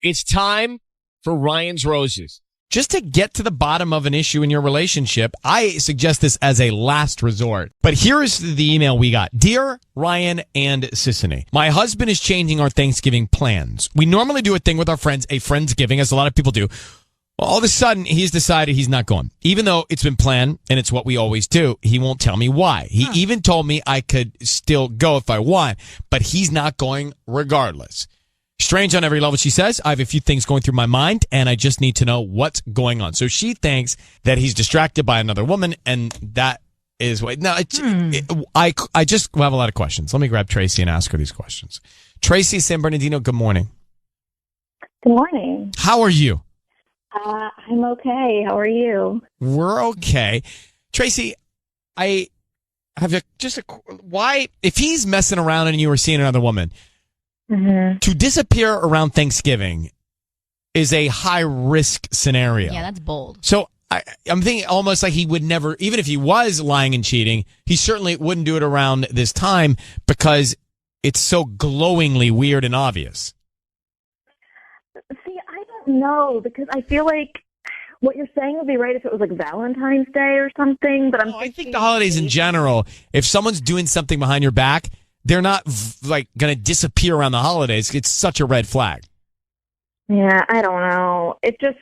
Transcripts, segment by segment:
It's time for Ryan's Roses. Just to get to the bottom of an issue in your relationship, I suggest this as a last resort. But here's the email we got. Dear Ryan and Sissany, my husband is changing our Thanksgiving plans. We normally do a thing with our friends, a Friendsgiving, as a lot of people do. Well, all of a sudden, he's decided he's not going. Even though it's been planned and it's what we always do, he won't tell me why. He even told me I could still go if I want, but he's not going regardless. Strange on every level, she says. I have a few things going through my mind, and I just need to know what's going on. So she thinks that he's distracted by another woman, and that is what... Now, I just have a lot of questions. Let me grab Tracy and ask her these questions. Tracy, San Bernardino, good morning. Good morning. How are you? I'm okay. How are you? We're okay. Tracy, I have why, if he's messing around and you were seeing another woman, to disappear around Thanksgiving is a high-risk scenario. Yeah, that's bold. So I'm thinking almost like he would never, even if he was lying and cheating, he certainly wouldn't do it around this time because it's so glowingly weird and obvious. See, I don't know, because I feel like what you're saying would be right if it was like Valentine's Day or something, but I think the holidays in general, if someone's doing something behind your back, they're not like going to disappear around the holidays. It's such a red flag. Yeah, I don't know. It just,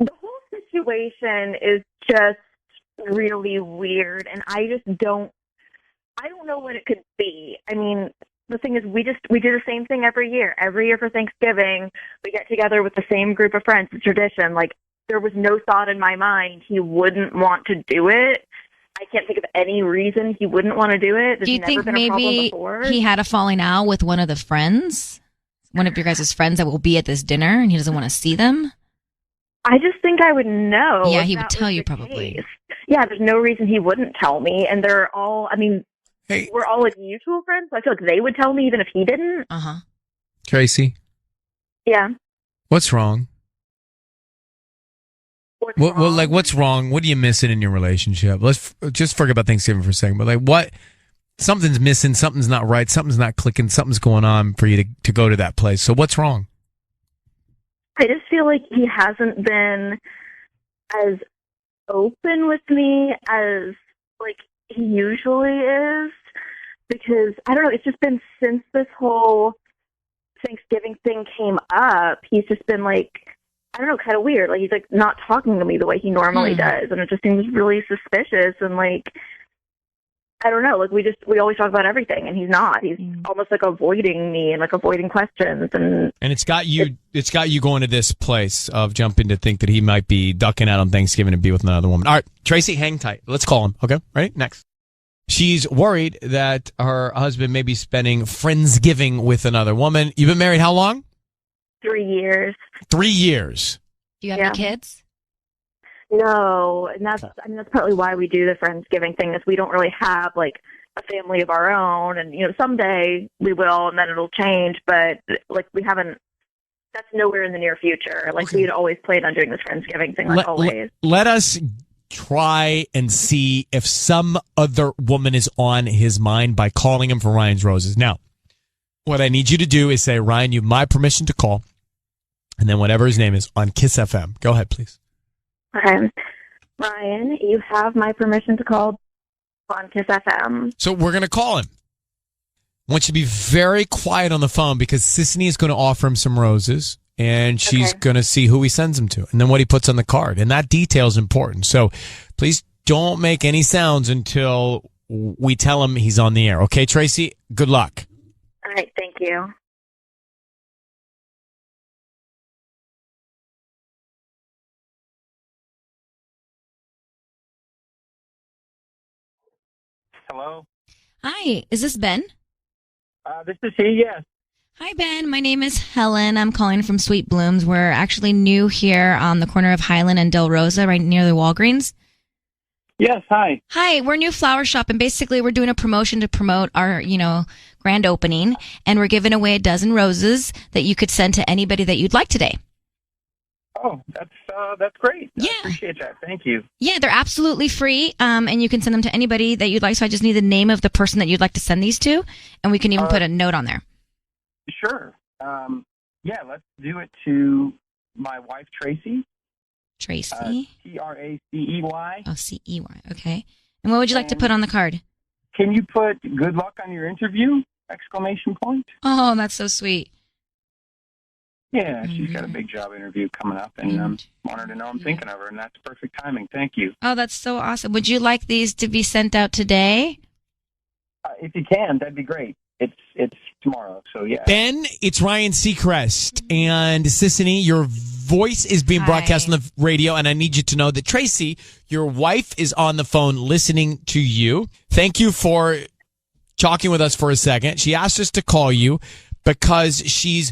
the whole situation is just really weird, and I don't know what it could be. I mean, the thing is, we do the same thing every year. Every year for Thanksgiving, we get together with the same group of friends. It's tradition. Like, there was no thought in my mind he wouldn't want to do it. I can't think of any reason he wouldn't want to do it. Do you think maybe he had a falling out with one of the friends? One of your guys' friends that will be at this dinner and he doesn't want to see them? I just think I would know. Yeah, he would tell you probably. Case. Yeah, there's no reason he wouldn't tell me. And they're all, I mean, we're all like mutual friends, so I feel like they would tell me even if he didn't. Uh-huh. Tracy? Yeah? What's wrong? What's wrong? What are you missing in your relationship? Let's just forget about Thanksgiving for a second. But what? Something's missing. Something's not right. Something's not clicking. Something's going on for you to go to that place. So what's wrong? I just feel like he hasn't been as open with me as like he usually is. Because I don't know. It's just been since this whole Thanksgiving thing came up. He's just been like, I don't know, kind of weird. Like, he's like not talking to me the way he normally does, and it just seems really suspicious. And like, I don't know, like we always talk about everything, and he's not. He's almost like avoiding me and like avoiding questions. And it's got you going to this place of jumping to think that he might be ducking out on Thanksgiving and be with another woman. All right, Tracy, hang tight. Let's call him. Okay, ready? Next. She's worried that her husband may be spending Friendsgiving with another woman. You've been married how long? 3 years. 3 years. Do you have any kids? No, and that's partly why we do the Friendsgiving thing, is we don't really have like a family of our own, and someday we will, and then it'll change, but like we haven't. That's nowhere in the near future. Like we'd always planned on doing this Friendsgiving thing, like always. Let us try and see if some other woman is on his mind by calling him for Ryan's Roses. Now, what I need you to do is say, Ryan, you have my permission to call, and then whatever his name is on KIIS-FM. Go ahead, please. Okay. Ryan, you have my permission to call on KIIS-FM. So we're going to call him. I want you to be very quiet on the phone because Sissany is going to offer him some roses, and she's going to see who he sends them to and then what he puts on the card. And that detail is important. So please don't make any sounds until we tell him he's on the air. Okay, Tracy? Good luck. All right, thank you. Hello? Hi, is this Ben? This is he, yes. Hi, Ben. My name is Helen. I'm calling from Sweet Blooms. We're actually new here on the corner of Highland and Del Rosa, right near the Walgreens. Yes, hi. Hi, we're a new flower shop, and basically we're doing a promotion to promote our, grand opening, and we're giving away a dozen roses that you could send to anybody that you'd like today. Oh, that's great. Yeah. I appreciate that. Thank you. Yeah, they're absolutely free, and you can send them to anybody that you'd like, so I just need the name of the person that you'd like to send these to, and we can even put a note on there. Sure. Yeah, let's do it to my wife, Tracy. Tracy? Tracey. Oh, C-E-Y. Okay. And what would you like to put on the card? Can you put good luck on your interview? Exclamation point. Oh, that's so sweet. Yeah, she's got a big job interview coming up, and I'm honored to know I'm thinking of her, and that's perfect timing. Thank you. Oh, that's so awesome. Would you like these to be sent out today? If you can, that'd be great. It's tomorrow, so yeah. Ben, it's Ryan Seacrest and Sissany. Your voice is being broadcast on the radio, and I need you to know that Tracy, your wife, is on the phone listening to you. Thank you talking with us for a second. She asked us to call you because she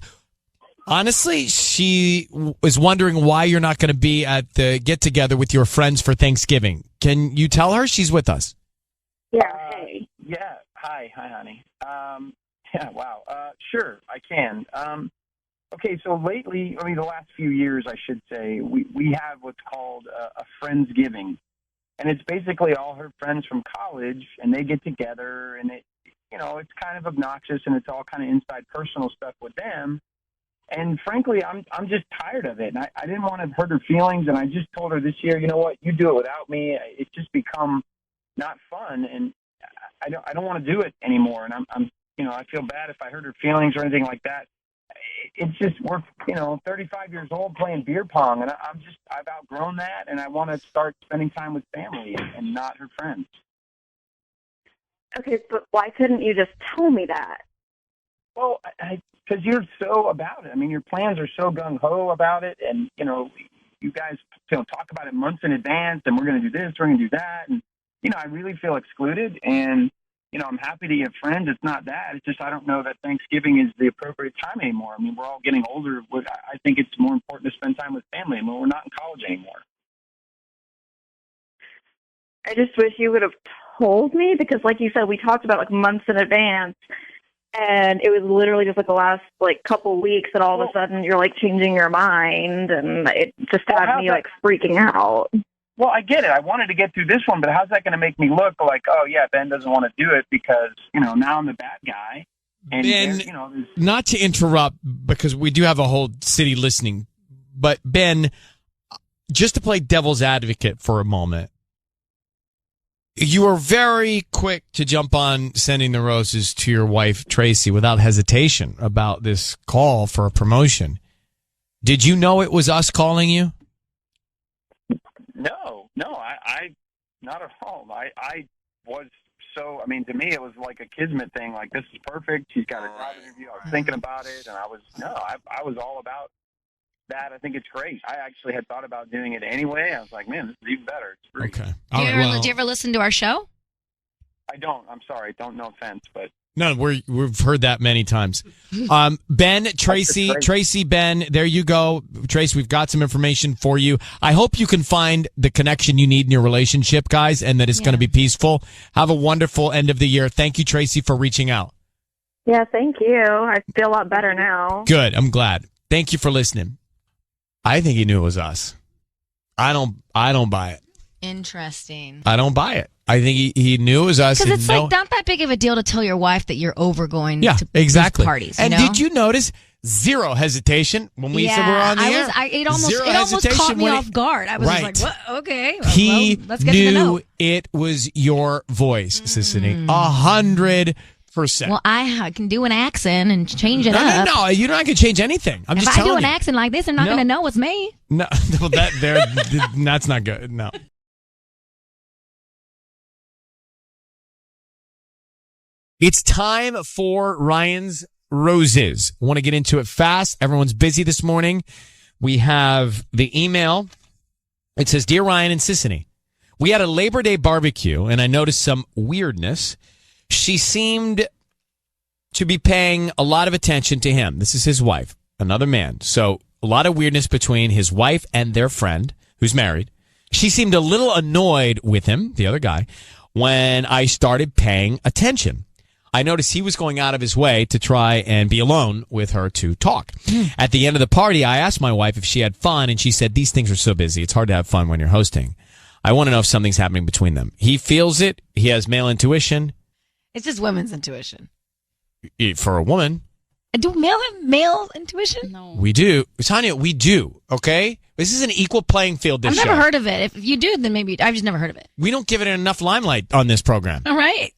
was wondering why you're not going to be at the get-together with your friends for Thanksgiving. Can you tell her she's with us? Yeah. Hey. Yeah. Hi, honey. Yeah, wow. Sure, I can. Okay, so lately, the last few years, I should say, we have what's called a Friendsgiving. And it's basically all her friends from college, and they get together, and it's kind of obnoxious, and it's all kind of inside personal stuff with them. And frankly, I'm just tired of it. And I didn't want to hurt her feelings, and I just told her this year, you know what, you do it without me. It's just become not fun, and I don't want to do it anymore. And I feel bad if I hurt her feelings or anything like that. It's just we're 35 years old playing beer pong, and I've outgrown that, and I want to start spending time with family and not her friends. Okay, but why couldn't you just tell me that? Well, because you're so about it. Your plans are so gung-ho about it, and, you guys talk about it months in advance, and we're going to do this, we're going to do that, and, I really feel excluded, and, I'm happy to get friends. It's not that. It's just I don't know that Thanksgiving is the appropriate time anymore. We're all getting older. I think it's more important to spend time with family. We're not in college anymore. I just wish you would have told me because, like you said, we talked about months in advance. And it was literally just the last couple weeks that all of a sudden you're changing your mind, and it just had me freaking out. Well, I get it. I wanted to get through this one, but how's that going to make me look like, oh yeah, Ben doesn't want to do it because now I'm the bad guy. And Ben, not to interrupt because we do have a whole city listening, but Ben, just to play devil's advocate for a moment. You were very quick to jump on sending the roses to your wife, Tracy, without hesitation about this call for a promotion. Did you know it was us calling you? No, I not at all. I was so, to me, it was like a kismet thing. This is perfect. She's got a job interview. I was thinking about it, and I was all about that. I think it's great. I actually had thought about doing it anyway. I was like, man, this is even better. It's great. Okay. Do you ever listen to our show? I don't. I'm sorry. Don't, no offense, but. No, we've heard that many times. Ben, Tracy, Ben, there you go. Tracy, we've got some information for you. I hope you can find the connection you need in your relationship, guys, and that it's going to be peaceful. Have a wonderful end of the year. Thank you, Tracy, for reaching out. Yeah, thank you. I feel a lot better now. Good. I'm glad. Thank you for listening. I think he knew it was us. I don't buy it. Interesting. I don't buy it. I think he knew it was us. Because it's not that big of a deal to tell your wife that you're over going to exactly. parties. And did you notice zero hesitation when we said we're on the air? It almost caught me off guard. I was just like, what? Okay. He let's get to the know. It was your voice, Sissany. 100%. Well, I can do an accent and change it up. No, you're not going to change anything. I'm just telling you. If I do an accent like this, they're not going to know it's me. No, that's not good. No. It's time for Ryan's Roses. I want to get into it fast. Everyone's busy this morning. We have the email. It says, Dear Ryan and Sissany, we had a Labor Day barbecue, and I noticed some weirdness. She seemed to be paying a lot of attention to him. This is his wife, another man. So a lot of weirdness between his wife and their friend, who's married. She seemed a little annoyed with him, the other guy, when I started paying attention. I noticed he was going out of his way to try and be alone with her to talk. At the end of the party, I asked my wife if she had fun, and she said, these things are so busy. It's hard to have fun when you're hosting. I want to know if something's happening between them. He feels it. He has male intuition. It's just women's intuition. For a woman. Do male have male intuition? No. We do. Tanya, we do, okay? This is an equal playing field, this I've never show. heard of it. If you do, then maybe I've just never heard of it. We don't give it enough limelight on this program. All right.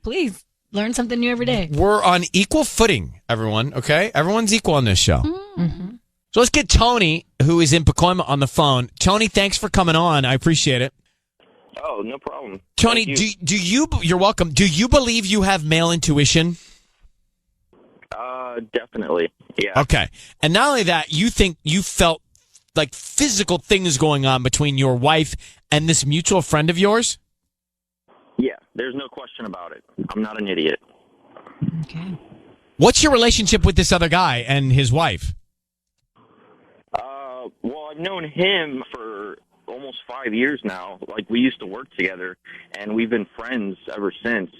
Please learn something new every day. We're on equal footing, everyone, okay? Everyone's equal on this show. Mm-hmm. So let's get Tony, who is in Pacoima, on the phone. Tony, thanks for coming on. I appreciate it. Oh, no problem. Tony, Thank do you, you're welcome. Do you believe you have male intuition? Definitely. Yeah. Okay. And not only that, you think you felt like physical things going on between your wife and this mutual friend of yours? Yeah, there's no question about it. I'm not an idiot. Okay. What's your relationship with this other guy and his wife? Well, I've known him for almost 5 years now. Like, we used to work together, and we've been friends ever since.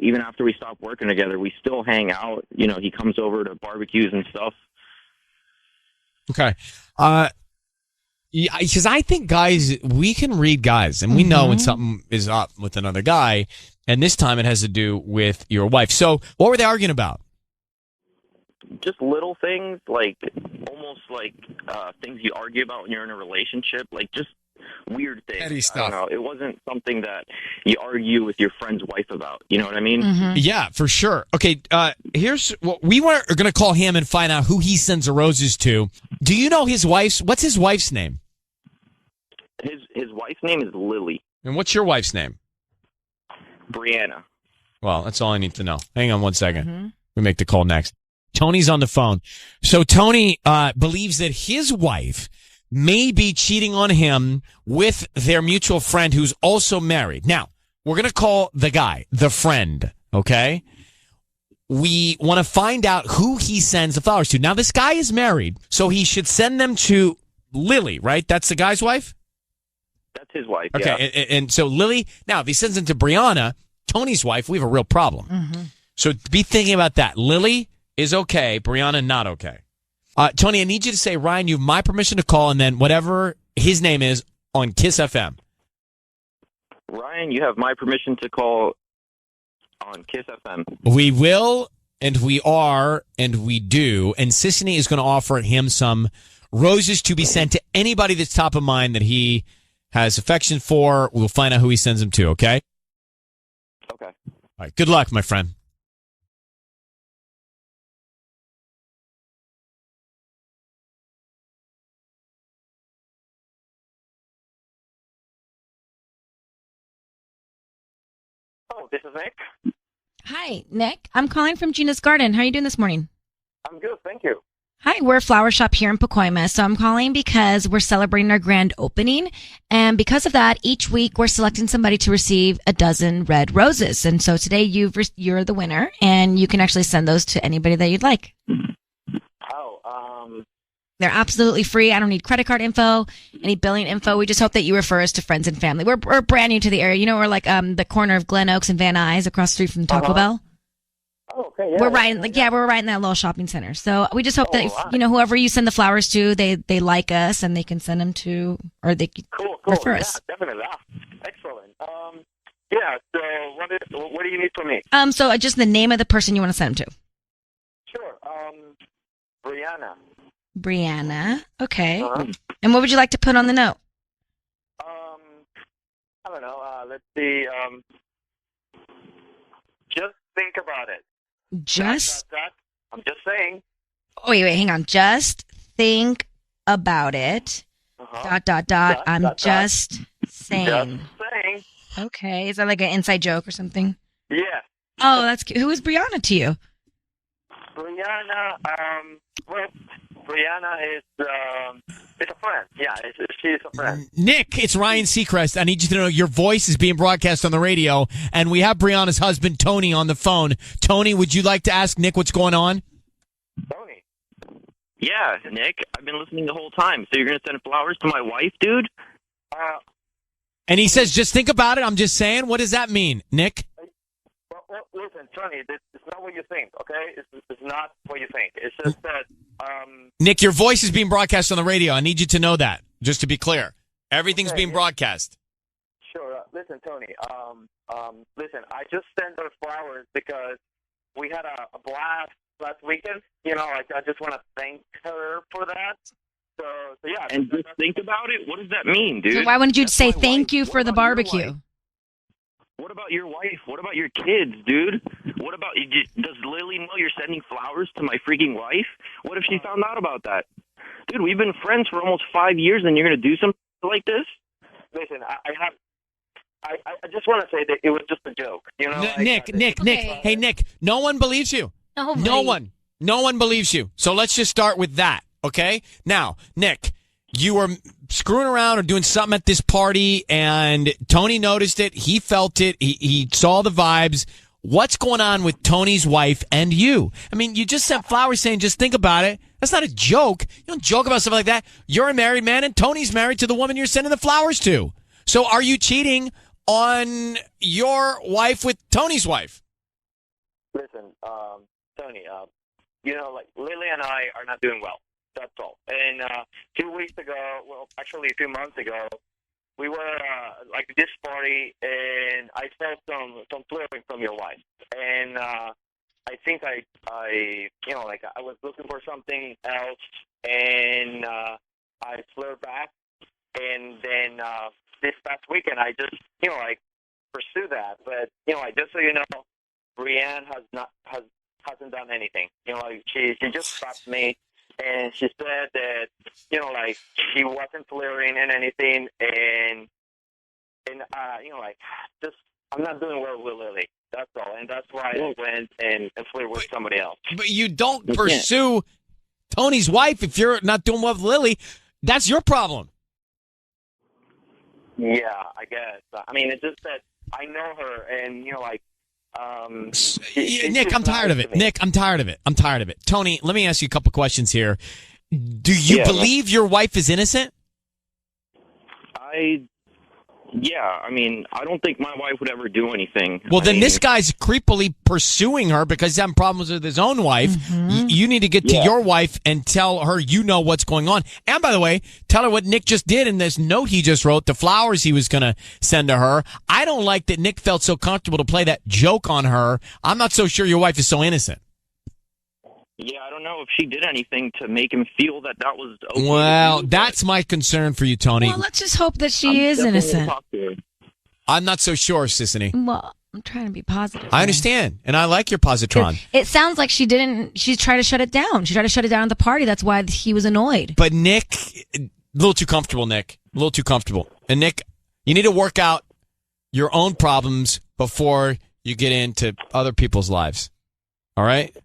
Even after we stopped working together, we still hang out. You know, he comes over to barbecues and stuff. Okay. Because I think guys, we can read guys, and we know when something is up with another guy, and this time it has to do with your wife. So what were they arguing about? Just little things, like almost like things you argue about when you're in a relationship, like just weird things. Petty I stuff. don't know. It wasn't something that you argue with your friend's wife about. You know what I mean? Yeah, for sure. Okay, here's what we are going to call him and find out who he sends the roses to. Do you know what's his wife's name? His wife's name is Lily. And what's your wife's name? Brianna. Well, that's all I need to know. Hang on one second. We make the call next. Tony's on the phone. So Tony believes that his wife may be cheating on him with their mutual friend who's also married. Now, we're going to call the guy, the friend, okay? We want to find out who he sends the flowers to. Now, this guy is married, so he should send them to Lily, right? That's the guy's wife? That's his wife. Okay, Yeah. and so Lily, now if he sends them to Brianna, Tony's wife, we have a real problem. So be thinking about that. Lily is okay, Brianna not okay. Tony, I need you to say, Ryan, you have my permission to call, and then whatever his name is on KIIS-FM. Ryan, you have my permission to call on KIIS-FM. We will, and we are, and we do, and Sissany is going to offer him some roses to be sent to anybody that's top of mind that he has affection for. We'll find out who he sends them to, okay? Okay. All right, good luck, my friend. Oh, this is Nick. Hi, Nick. I'm calling from Gina's Garden. How are you doing this morning? I'm good, thank you. Hi, we're a flower shop here in Pacoima. So I'm calling because we're celebrating our grand opening. And because of that, each week we're selecting somebody to receive a dozen red roses. And so today you're the winner, and you can actually send those to anybody that you'd like. Oh, They're absolutely free. I don't need credit card info, any billing info. We just hope that you refer us to friends and family. We're brand new to the area. You know, we're like the corner of Glen Oaks and Van Nuys across the street from Taco Bell. Oh, okay, yeah. We're right, we're right in that little shopping center. So we just hope that whoever you send the flowers to, they like us and they can send them to, or they can Cool. refer Yeah, us. definitely. Excellent. Yeah. So, what do you need from me? So just the name of the person you want to send them to. Sure. Brianna. Brianna. Okay. Uh-huh. And what would you like to put on the note? I don't know. Let's see. Just think about it. Just. I'm just saying. Oh, wait, hang on. Just think about it. Uh-huh. I'm just saying. Just saying. Okay. Is that like an inside joke or something? Yeah. Oh, that's cute. Who is Brianna to you? Brianna. Well, Brianna is a friend. Yeah, she's a friend. Nick, it's Ryan Seacrest. I need you to know your voice is being broadcast on the radio, and we have Brianna's husband, Tony, on the phone. Tony, would you like to ask Nick what's going on? Tony. Yeah, Nick. I've been listening the whole time. So you're going to send flowers to my wife, dude? And he says, just think about it. I'm just saying. What does that mean, Nick? Well, listen, Tony, it's not what you think, okay? It's not what you think. It's just that, Nick, your voice is being broadcast on the radio. I need you to know that, just to be clear. Everything's being broadcast. Sure. Listen, Tony, listen, I just sent her flowers because we had a blast last weekend. I just want to thank her for that. So yeah. And just think about it. What does that mean, dude? So why wouldn't you That's say my thank wife. you What for the about your barbecue? wife? What about your wife? What about your kids, dude? What about does Lily know you're sending flowers to my freaking wife? What if she found out about that? Dude, we've been friends for almost 5 years, and you're going to do something like this? Listen, I just want to say that it was just a joke. Nick. Okay. Hey, Nick, no one believes you. Nobody. No one believes you. So let's just start with that, okay? Now, Nick, you were screwing around or doing something at this party, and Tony noticed it. He felt it. He saw the vibes. What's going on with Tony's wife and you? I mean, you just sent flowers saying, just think about it. That's not a joke. You don't joke about stuff like that. You're a married man, and Tony's married to the woman you're sending the flowers to. So are you cheating on your wife with Tony's wife? Listen, Tony, Lily and I are not doing well. That's all. And 2 weeks ago, well, actually a few months ago, we were at this party, and I felt some flirting from your wife. And I think I was looking for something else, and I flirt back. And then this past weekend, I just pursue that. But just so you know, Brianne hasn't done anything. She just stopped me. And she said that, she wasn't flirting and anything, and just I'm not doing well with Lily. That's all, and that's why I went and flirted with somebody else. But you don't pursue Tony's wife if you're not doing well with Lily. That's your problem. Yeah, I guess. I mean, it's just that I know her, and Nick, I'm tired of it. Nick, I'm tired of it. Tony, let me ask you a couple questions here. Do you believe your wife is innocent? I mean, I don't think my wife would ever do anything. Well, then this guy's creepily pursuing her because he's having problems with his own wife. Mm-hmm. You need to get to your wife and tell her you know what's going on. And by the way, tell her what Nick just did in this note he just wrote, the flowers he was going to send to her. I don't like that Nick felt so comfortable to play that joke on her. I'm not so sure your wife is so innocent. Yeah, I don't know if she did anything to make him feel that was okay. Well, that's my concern for you, Tony. Well, let's just hope that she is innocent. I'm not so sure, Sissany. Well, I'm trying to be positive. I understand, and I like your positron. It sounds like she tried to shut it down. She tried to shut it down at the party. That's why he was annoyed. But Nick, a little too comfortable, Nick. A little too comfortable. And Nick, you need to work out your own problems before you get into other people's lives. All right?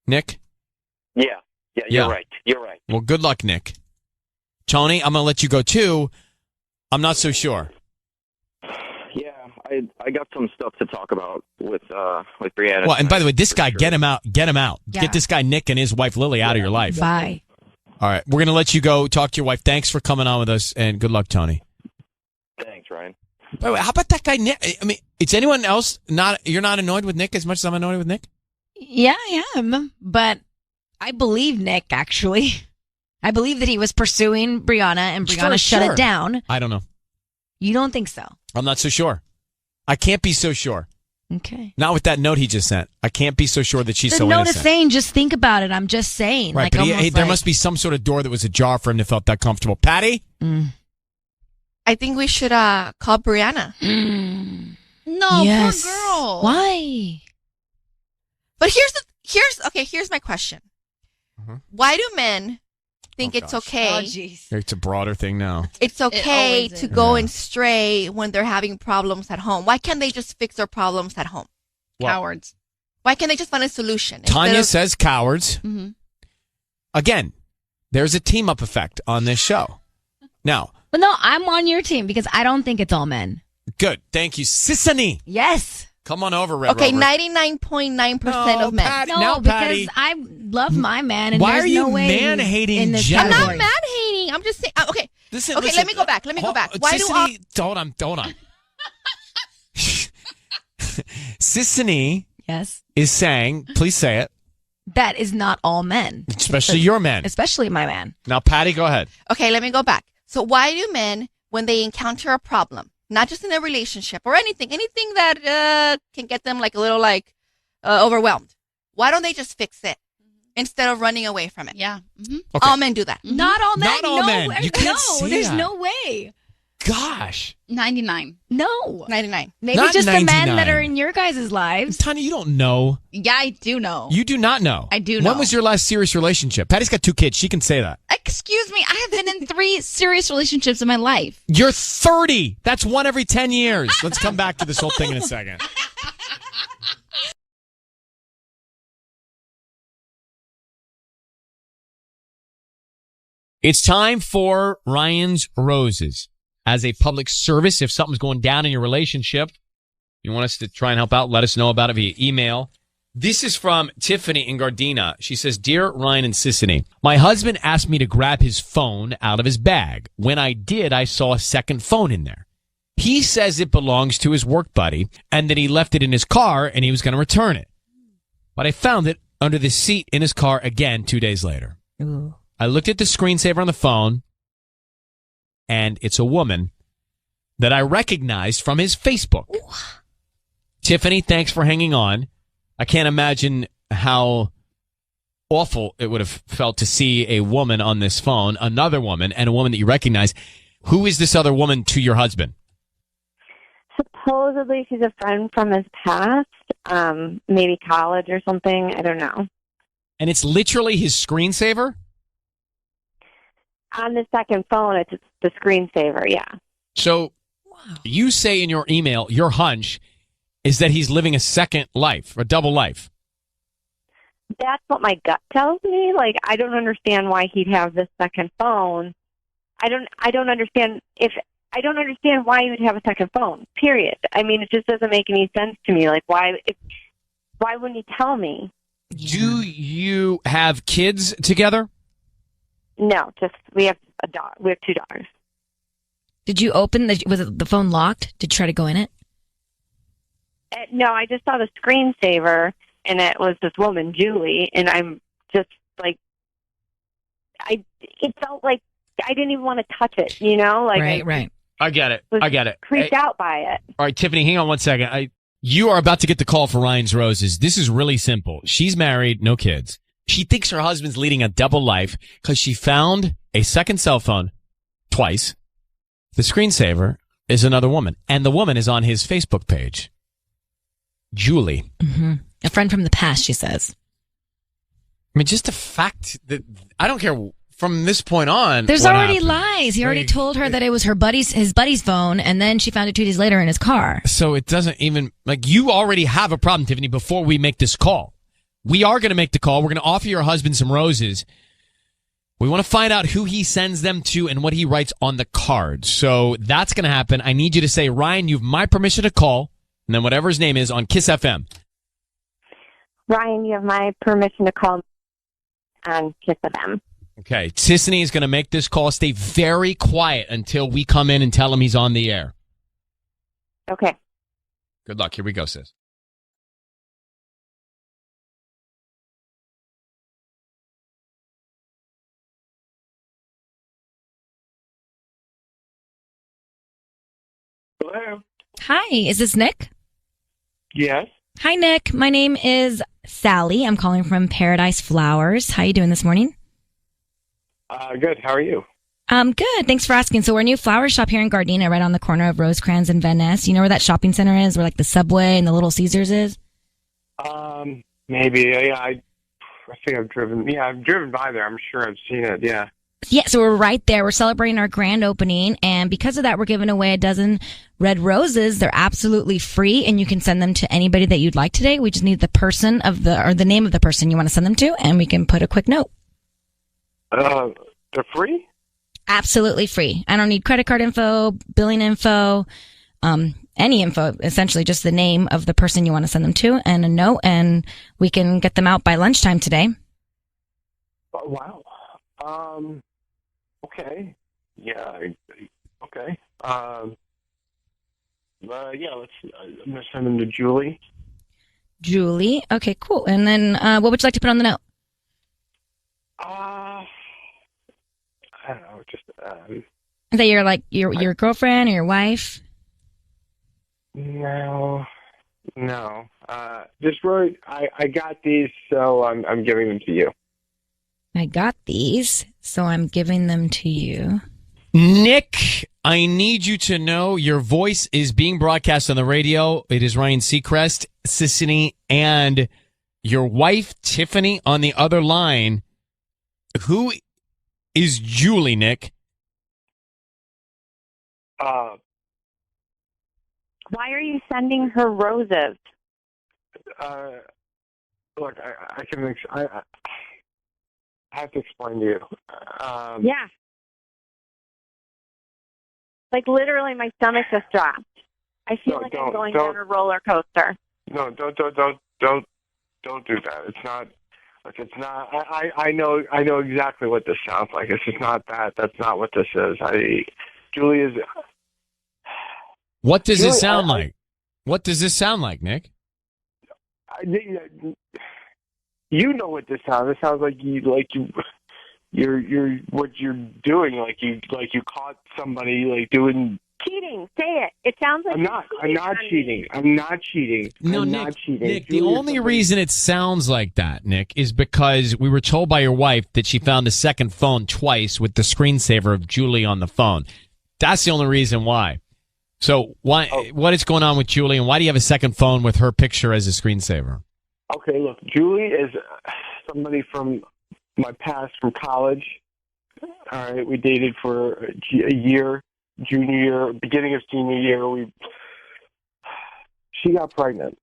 Nick? Yeah, you're right. You're right. Well, good luck, Nick. Tony, I'm going to let you go, too. I'm not so sure. Yeah, I got some stuff to talk about with Brianna. Well, and by the way, this guy, get him out. Get him out. Yeah. Get this guy, Nick, and his wife, Lily, out of your life. Bye. All right. We're going to let you go talk to your wife. Thanks for coming on with us, and good luck, Tony. Thanks, Ryan. By the way, how about that guy, Nick? I mean, is anyone else you're not annoyed with Nick as much as I'm annoyed with Nick? Yeah, I am. But I believe Nick, actually. I believe that he was pursuing Brianna and Brianna shut it down. I don't know. You don't think so? I'm not so sure. I can't be so sure. Okay. Not with that note he just sent. I can't be so sure that she's The so note innocent. is saying, just think about it. I'm just saying. Right, like, but almost there like- must be some sort of door that was ajar for him to felt that comfortable. Patty? I think we should call Brianna. No, Yes. poor girl. Why? But here's my question. Why do men think it's okay? Oh, jeez. It's a broader thing now. It's okay always to is. go Yeah. and stray when they're having problems at home. Why can't they just fix their problems at home? Well, Cowards. Why can't they just find a solution? Tanya says cowards. Mhm. Again, there's a team up effect on this show. Now, But no, I'm on your team because I don't think it's all men. good. Thank you. Sissany. Yes. Come on over, Red Okay, Rover. 99.9% of men. Patty, No, now, because Patty. I love my man. And Why there's are you no way man-hating in this Jen? I'm not category. mad hating. I'm just saying. Okay. Listen, Okay, let me go back. Let me go back. Why do all- Sissany, hold on. Sissany Yes. is saying, please say it, That is not all men. especially your men. Especially my man. Now, Patty, go ahead. Okay, let me go back. So why do men, when they encounter a problem, not just in a relationship or anything that can get them like a little overwhelmed, why don't they just fix it? instead of running away from it. Yeah. Mm-hmm. Okay. All men do that. Not all men. Not all men. You can't no, say there's that. no way. Gosh. 99. No. 99. Maybe Not just the men 99. that are in your guys' lives. Tanya, you don't know. Yeah, I do know. You do not know. I do know. When was your last serious relationship? Patty's got 2 kids. She can say that. Excuse me, I have been in 3 serious relationships in my life. You're 30. That's 1 every 10 years. Let's come back to this whole thing in a second. It's time for Ryan's Roses. As a public service, if something's going down in your relationship, you want us to try and help out, let us know about it via email. This is from Tiffany in Gardena. She says, Dear Ryan and Sissany, my husband asked me to grab his phone out of his bag. When I did, I saw a second phone in there. He says it belongs to his work buddy and that he left it in his car and he was going to return it. But I found it under the seat in his car again 2 days later. Ooh. I looked at the screensaver on the phone, and it's a woman that I recognized from his Facebook. Tiffany, thanks for hanging on. I can't imagine how awful it would have felt to see a woman on this phone, another woman, and a woman that you recognize. Who is this other woman to your husband? Supposedly she's a friend from his past, maybe college or something. I don't know. And it's literally his screensaver? On the second phone, it's the screensaver, yeah. So you say in your email, your hunch is that he's living a second life, a double life. That's what my gut tells me. Like, I don't understand why he'd have this second phone. I don't understand why he would have a second phone, period. I mean, it just doesn't make any sense to me. Like, why wouldn't he tell me? Do you have kids together? No, just we have a dog. We have 2 dogs. Did you open was the phone locked? Did you try to go in it? No, I just saw the screensaver, and it was this woman, Julie, and I'm just like, it felt like I didn't even want to touch it, you know? Like, Right. I get it. Creeped out by it. All right, Tiffany, hang on 1 second. You are about to get the call for Ryan's Roses. This is really simple. She's married, no kids. She thinks her husband's leading a double life because she found a second cell phone twice. The screensaver is another woman, and the woman is on his Facebook page. Julie. Mm-hmm. A friend from the past, she says. I mean, just the fact that I don't care from this point on. There's what already happened. lies. He already told her that it was his buddy's phone, and then she found it 2 days later in his car. So it doesn't even, like, you already have a problem, Tiffany, before we make this call. We are going to make the call. We're going to offer your husband some roses. We want to find out who he sends them to and what he writes on the card. So that's going to happen. I need you to say, Ryan, you have my permission to call, and then whatever his name is on KIIS-FM. Ryan, you have my permission to call on KIIS-FM. Okay. Sissany is going to make this call. Stay very quiet until we come in and tell him he's on the air. Okay. Good luck. Here we go, sis. Hello. Hi, is this Nick? Yes. Hi, Nick. My name is Sally. I'm calling from Paradise Flowers. How you doing this morning? Good. How are you? Good. Thanks for asking. So we're a new flower shop here in Gardena, right on the corner of Rosecrans and Van Ness. You know where that shopping center is, where like the Subway and the Little Caesars is? Maybe. Yeah, I think I've driven. Yeah, I've driven by there. I'm sure I've seen it. Yeah. Yeah, so we're right there. We're celebrating our grand opening, and because of that, we're giving away a dozen red roses. They're absolutely free, and you can send them to anybody that you'd like today. We just need the name of the person you want to send them to, and we can put a quick note. They're free? Absolutely free. I don't need credit card info, billing info, any info, essentially just the name of the person you want to send them to and a note, and we can get them out by lunchtime today. Oh, wow. Okay. Yeah. Okay. Yeah. I'm gonna send them to Julie. Julie. Okay, cool. And then, what would you like to put on the note? I don't know. Just. Is that your girlfriend or your wife? No. Just really. I got these, so I'm giving them to you. I got these, so I'm giving them to you. Nick, I need you to know your voice is being broadcast on the radio. It is Ryan Seacrest, Sissany, and your wife, Tiffany, on the other line. Who is Julie, Nick? Why are you sending her roses? Look, I have to explain to you. Yeah. Like literally, my stomach just dropped. I feel like I'm going down a roller coaster. No, don't do that. It's not. Look, it's not. I know exactly what this sounds like. It's just not that. That's not what this is. Julie is. What does this sound like? What does this sound like, Nick? You know what this sounds. It sounds like you're what you're doing. Like you caught somebody like doing. Cheating. Say it. It sounds like I'm not cheating. I'm not cheating. No, I'm Nick. not cheating. Nick, the only reason it sounds like that, Nick, is because we were told by your wife that she found a second phone twice with the screensaver of Julie on the phone. That's the only reason why. So why? What is going on with Julie, and why do you have a second phone with her picture as a screensaver? Okay, look, Julie is somebody from my past, from college. All right, we dated for a year, junior year, beginning of senior year. She got pregnant,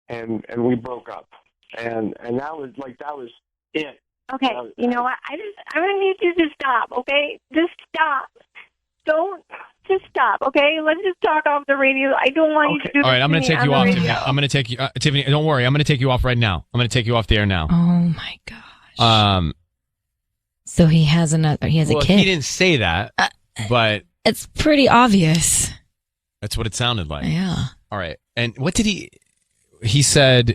and we broke up, and that was it. Okay, you know what? I'm gonna need you to stop. Okay, just stop. Don't. Just stop, okay? Let's just talk off the radio. I don't want you to do this. All right, I'm going to take you off. Radio. I'm going to take you, Tiffany. Don't worry, I'm going to take you off right now. I'm going to take you off the air now. Oh my gosh. So he has another. He has a kid. He didn't say that, but it's pretty obvious. That's what it sounded like. Yeah. All right. And what did he? He said,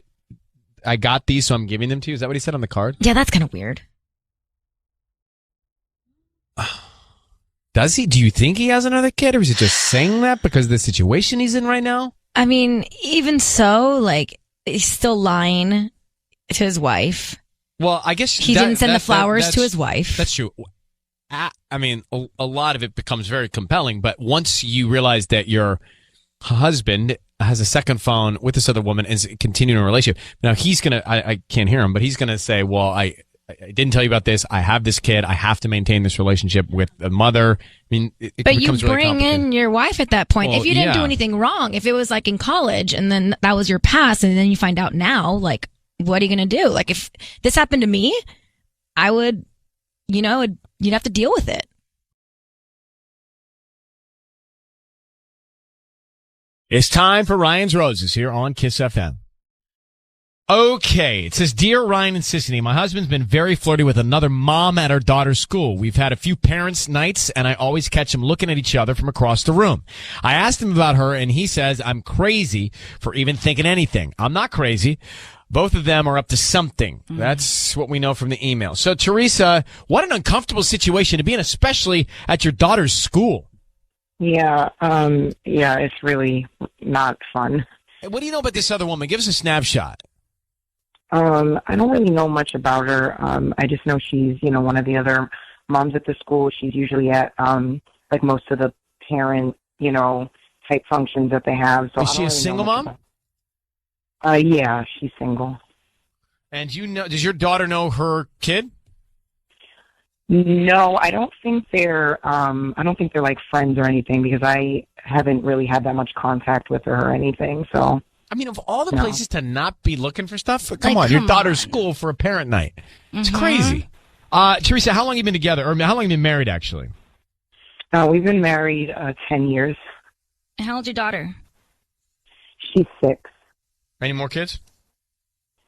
"I got these, so I'm giving them to you." Is that what he said on the card? Yeah, that's kind of weird. Does he? Do you think he has another kid, or is he just saying that because of the situation he's in right now? I mean, even so, like, he's still lying to his wife. Well, I guess he didn't send the flowers to his wife. That's true. I mean, a lot of it becomes very compelling, but once you realize that your husband has a second phone with this other woman and is continuing a relationship, now he's going to, I can't hear him, but he's going to say, well, I didn't tell you about this. I have this kid. I have to maintain this relationship with the mother. I mean, it but you becomes really bring in your wife at that point. Well, if you didn't do yeah. anything wrong, if it was like in college and then that was your past and then you find out now, like, what are you going to do? Like, if this happened to me, I would, you'd have to deal with it. It's time for Ryan's Roses here on KIIS-FM. Okay, it says, Dear Ryan and Sissany, my husband's been very flirty with another mom at our daughter's school. We've had a few parents' nights, and I always catch him looking at each other from across the room. I asked him about her, and he says I'm crazy for even thinking anything. I'm not crazy. Both of them are up to something. That's what we know from the email. So, Teresa, what an uncomfortable situation to be in, especially at your daughter's school. Yeah, it's really not fun. What do you know about this other woman? Give us a snapshot. I don't really know much about her. I just know she's, one of the other moms at the school. She's usually at, like most of the parent, type functions that they have. So is she a single mom? Yeah, she's single. And does your daughter know her kid? No, I don't think they're like friends or anything because I haven't really had that much contact with her or anything. So. I mean, of all the places to not be looking for stuff, come on, your daughter's school for a parent night. It's crazy. Teresa, how long have you been together? Or how long have you been married, actually? We've been married 10 years. How old's your daughter? She's 6. Any more kids?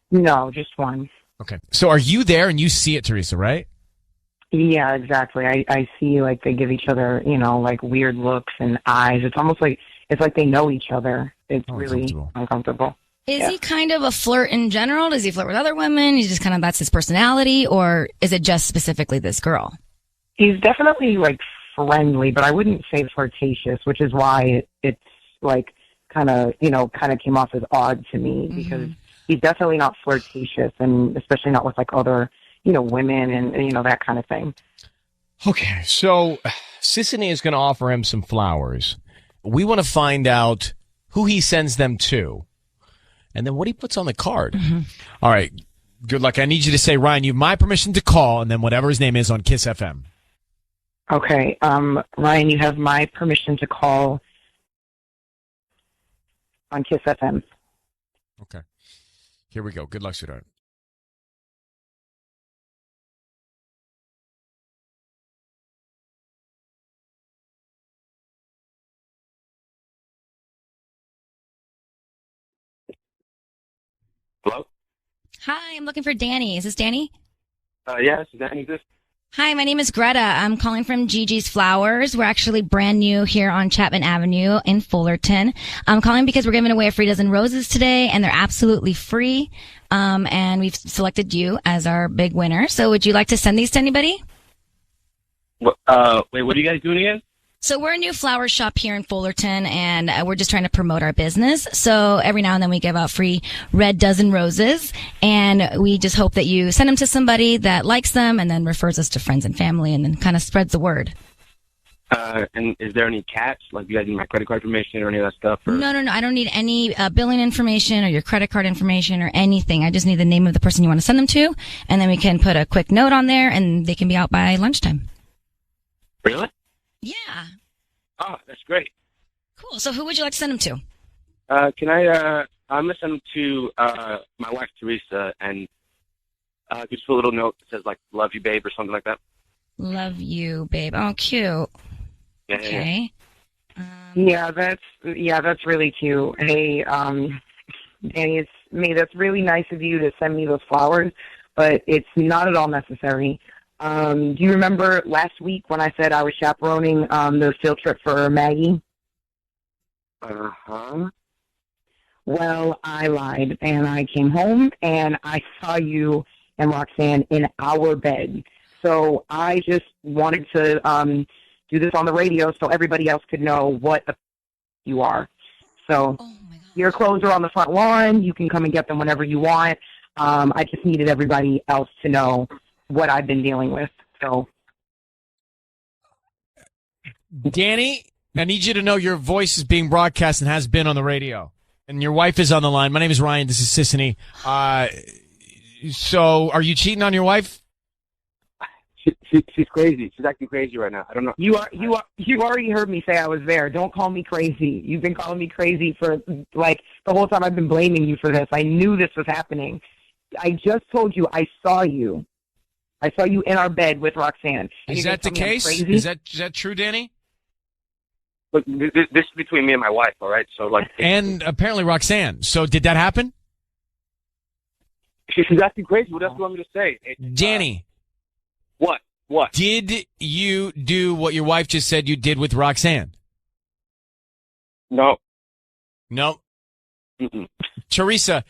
No, just one. Okay. So are you there and you see it, Teresa, right? Yeah, exactly. I see, like, they give each other, like, weird looks and eyes. It's almost like, it's like they know each other. It's really uncomfortable. Is he kind of a flirt in general? Does he flirt with other women? He's just kind of, that's his personality? Or is it just specifically this girl? He's definitely, like, friendly, but I wouldn't say flirtatious, which is why it's, like, kind of came off as odd to me because he's definitely not flirtatious, and especially not with, like, other, women and, that kind of thing. Okay, so Sissany is going to offer him some flowers. We want to find out who he sends them to and then what he puts on the card. Mm-hmm. All right, good luck. I need you to say, Ryan, you have my permission to call, and then whatever his name is on KIIS-FM. Okay, Ryan, you have my permission to call on KIIS-FM. Okay. Here we go. Good luck, sweetheart. Hello? Hi, I'm looking for Danny. Is this Danny? Yes, is that any good? Hi, my name is Greta. I'm calling from Gigi's Flowers. We're actually brand new here on Chapman Avenue in Fullerton. I'm calling because we're giving away a free dozen roses today, and they're absolutely free. And we've selected you as our big winner. So would you like to send these to anybody? Wait, what are you guys doing again? So we're a new flower shop here in Fullerton, and we're just trying to promote our business. So every now and then we give out free red dozen roses, and we just hope that you send them to somebody that likes them and then refers us to friends and family and then kind of spreads the word. And is there any catch? Like, you guys need my credit card information or any of that stuff? Or? No. I don't need any billing information or your credit card information or anything. I just need the name of the person you want to send them to, and then we can put a quick note on there, and they can be out by lunchtime. Really? Yeah. Oh, that's great. Cool. So who would you like to send them to? I'm going to send them to my wife, Teresa, and just put a little note that says, like, love you, babe, or something like that. Love you, babe. Oh, cute. Yeah, Okay. Yeah, that's really cute. Hey, Danny, it's me. That's really nice of you to send me those flowers, but it's not at all necessary. Do you remember last week when I said I was chaperoning the field trip for Maggie? Uh-huh. Well, I lied, and I came home, and I saw you and Roxanne in our bed. So I just wanted to do this on the radio so everybody else could know what you are. So your clothes are on the front lawn. You can come and get them whenever you want. I just needed everybody else to know what I've been dealing with. So, Danny, I need you to know your voice is being broadcast and has been on the radio. And your wife is on the line. My name is Ryan. This is Sissany. So, are you cheating on your wife? She's crazy. She's acting crazy right now. I don't know. You already heard me say I was there. Don't call me crazy. You've been calling me crazy for, like, the whole time I've been blaming you for this. I knew this was happening. I just told you I saw you. I saw you in our bed with Roxanne. Is that the case? Is that true, Danny? Look, this is between me and my wife, all right? So, like, and apparently Roxanne. So did that happen? She's acting crazy. What else do you want me to say? Danny. What? What? Did you do what your wife just said you did with Roxanne? No. No? Mm-mm. Teresa,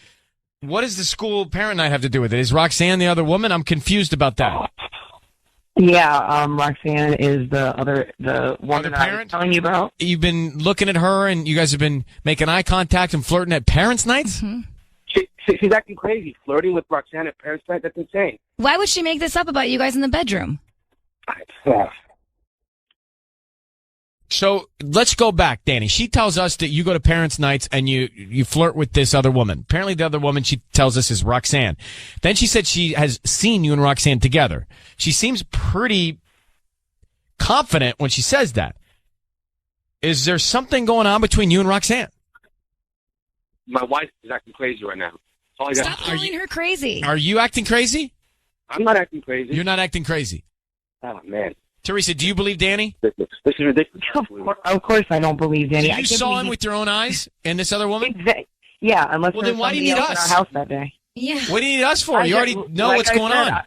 what does the school parent night have to do with it? Is Roxanne the other woman? I'm confused about that. Yeah, Roxanne is the one Other that I was parent? telling you about. You've been looking at her and you guys have been making eye contact and flirting at parents' nights? Mm-hmm. She's acting crazy. Flirting with Roxanne at parents' night, that's insane. Why would she make this up about you guys in the bedroom? So let's go back, Danny. She tells us that you go to parents' nights and you flirt with this other woman. Apparently the other woman she tells us is Roxanne. Then she said she has seen you and Roxanne together. She seems pretty confident when she says that. Is there something going on between you and Roxanne? My wife is acting crazy right now. That's all I got. Stop calling her crazy. Are you acting crazy? I'm not acting crazy. You're not acting crazy. Oh, man. Teresa, do you believe Danny? This is ridiculous. Of course I don't believe Danny. So you saw him with your own eyes and this other woman? Yeah, unless Well, there then was why do you somebody need else us? in our house that day. Yeah. What do you need us for? You already know what's going on.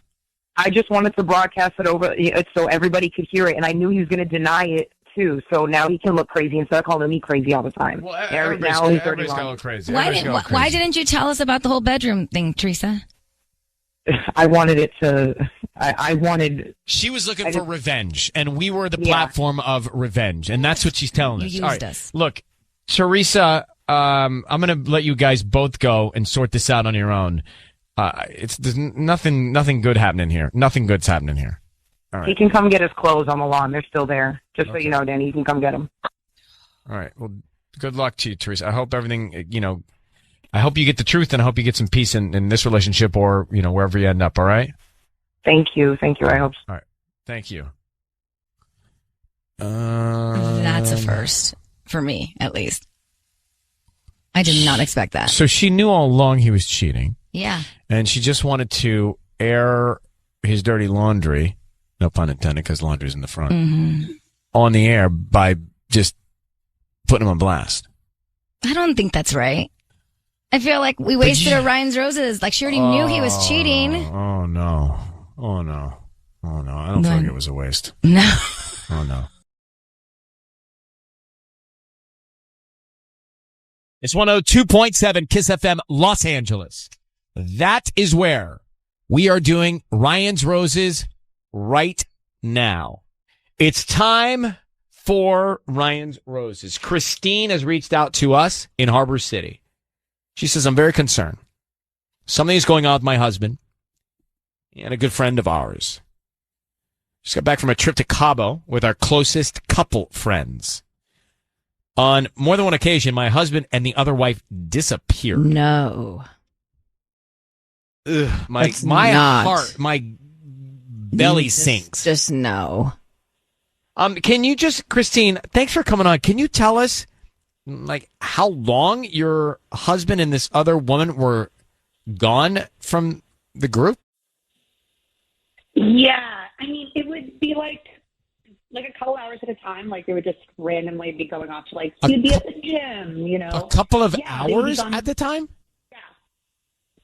I just wanted to broadcast it over so everybody could hear it, and I knew he was going to deny it too. So now he can look crazy instead of calling me crazy all the time. Well, Now everybody's he's already got to lying. look crazy. Why didn't you tell us about the whole bedroom thing, Teresa? I wanted it to. I wanted. She was looking for revenge, and we were the platform of revenge, and that's what she's telling us. You All used right. us. Look, Teresa, I'm going to let you guys both go and sort this out on your own. There's nothing good happening here. Nothing good's happening here. All right. He can come get his clothes on the lawn. They're still there. Just so you know, Danny, you can come get them. All right. Well, good luck to you, Teresa. I hope everything, I hope you get the truth, and I hope you get some peace in this relationship, or, wherever you end up. All right. Thank you. I hope so. All right. Thank you. That's a first for me, at least. I did not expect that. So she knew all along he was cheating. Yeah. And she just wanted to air his dirty laundry, no pun intended, because laundry's in the front, on the air by just putting him on blast. I don't think that's right. I feel like we wasted Ryan's roses. Like, she already knew he was cheating. Oh, no. I don't feel like it was a waste. No. Oh, no. It's 102.7 KIIS-FM Los Angeles. That is where we are doing Ryan's Roses right now. It's time for Ryan's Roses. Christine has reached out to us in Harbor City. She says, I'm very concerned. Something is going on with my husband and a good friend of ours. Just got back from a trip to Cabo with our closest couple friends. On more than one occasion, my husband and the other wife disappeared. No. Ugh, my heart, my belly sinks. Just no. Can you just, Christine, thanks for coming on. Can you tell us, how long your husband and this other woman were gone from the group? Yeah. I mean, it would be like a couple hours at a time. Like, they would just randomly be going off to he'd be at the gym, A couple of hours at the time? Yeah.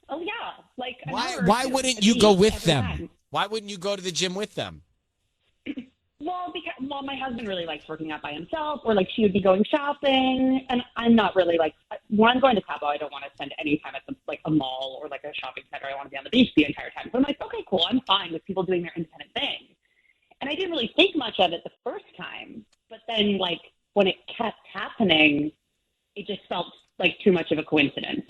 Oh, yeah. Like, why wouldn't you go with them? Why wouldn't you go to the gym with them? Well, because my husband really likes working out by himself, or she would be going shopping, and I'm not really when I'm going to Cabo, I don't want to spend any time at a mall or a shopping center. I want to be on the beach the entire time. So I'm like, okay, cool. I'm fine with people doing their independent thing. And I didn't really think much of it the first time, but then when it kept happening, it just felt like too much of a coincidence,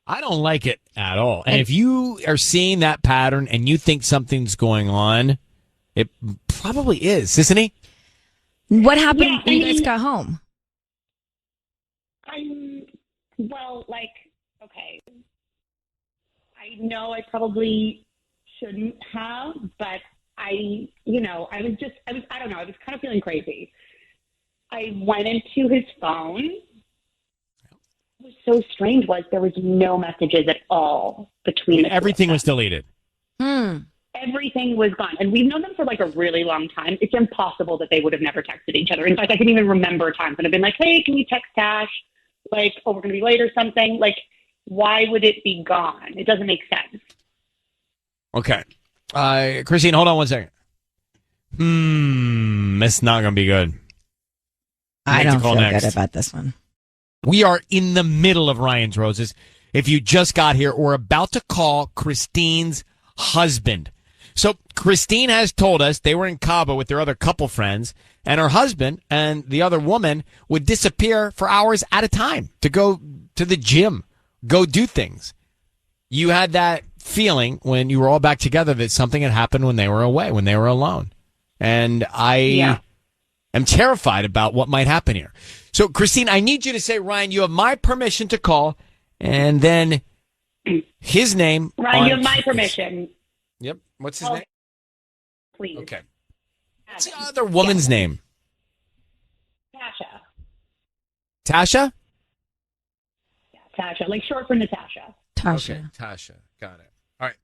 I don't like it at all. And if you are seeing that pattern and you think something's going on, it probably is, isn't he? What happened when you guys got home? Okay. I know I probably shouldn't have, but I don't know. I was kind of feeling crazy. I went into his phone. What was so strange was there was no messages at all between everything was deleted. Everything was gone. And we've known them for a really long time. It's impossible that they would have never texted each other. In fact, I can even remember times when I've been like, hey, can you text Tash? We're going to be late or something. Why would it be gone? It doesn't make sense. Okay. Christine, hold on one second. It's not going to be good. I don't feel good about this one. We are in the middle of Ryan's Roses. If you just got here, we're about to call Christine's husband. So Christine has told us they were in Cabo with their other couple friends, and her husband and the other woman would disappear for hours at a time to go to the gym, go do things. You had that feeling when you were all back together that something had happened when they were away, when they were alone. And I am terrified about what might happen here. So, Christine, I need you to say, Ryan, you have my permission to call, and then his name. Ryan, you have my permission. Yep. What's his name? Please. Okay. What's the other woman's name? Tasha. Tasha? Yeah, Tasha. Short for Natasha. Tasha. Okay, Tasha. Got it. All right.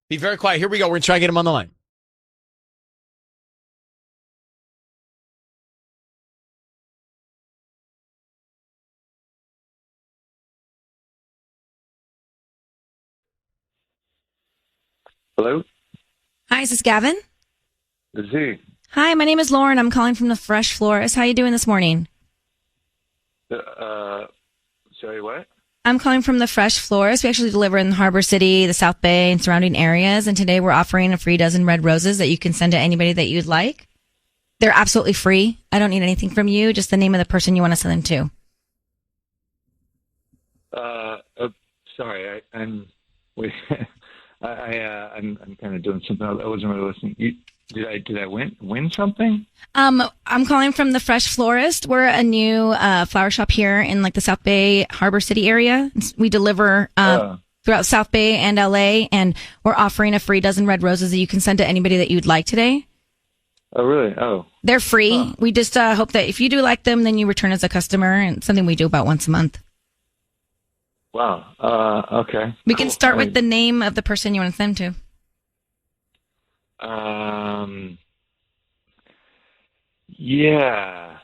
Be very quiet. Here we go. We're going to try to get him on the line. Hello? Hi, is this Gavin? This is he. Hi, my name is Lauren. I'm calling from the Fresh Florist. How are you doing this morning? Sorry, what? I'm calling from the Fresh Florist. We actually deliver in Harbor City, the South Bay, and surrounding areas. And today we're offering a free dozen red roses that you can send to anybody that you'd like. They're absolutely free. I don't need anything from you, just the name of the person you want to send them to. Sorry, I'm Wait, I'm kind of doing something else. I wasn't really listening. Did I win something? I'm calling from the Fresh Florist. We're a new flower shop here in like the South Bay Harbor City area. We deliver throughout South Bay and LA, and we're offering a free dozen red roses that you can send to anybody that you'd like today. Oh, really? Oh. They're free. Huh. We just hope that if you do like them, then you return as a customer, and it's something we do about once a month. Wow. Okay. We can start with the name of the person you want to send to. Yeah.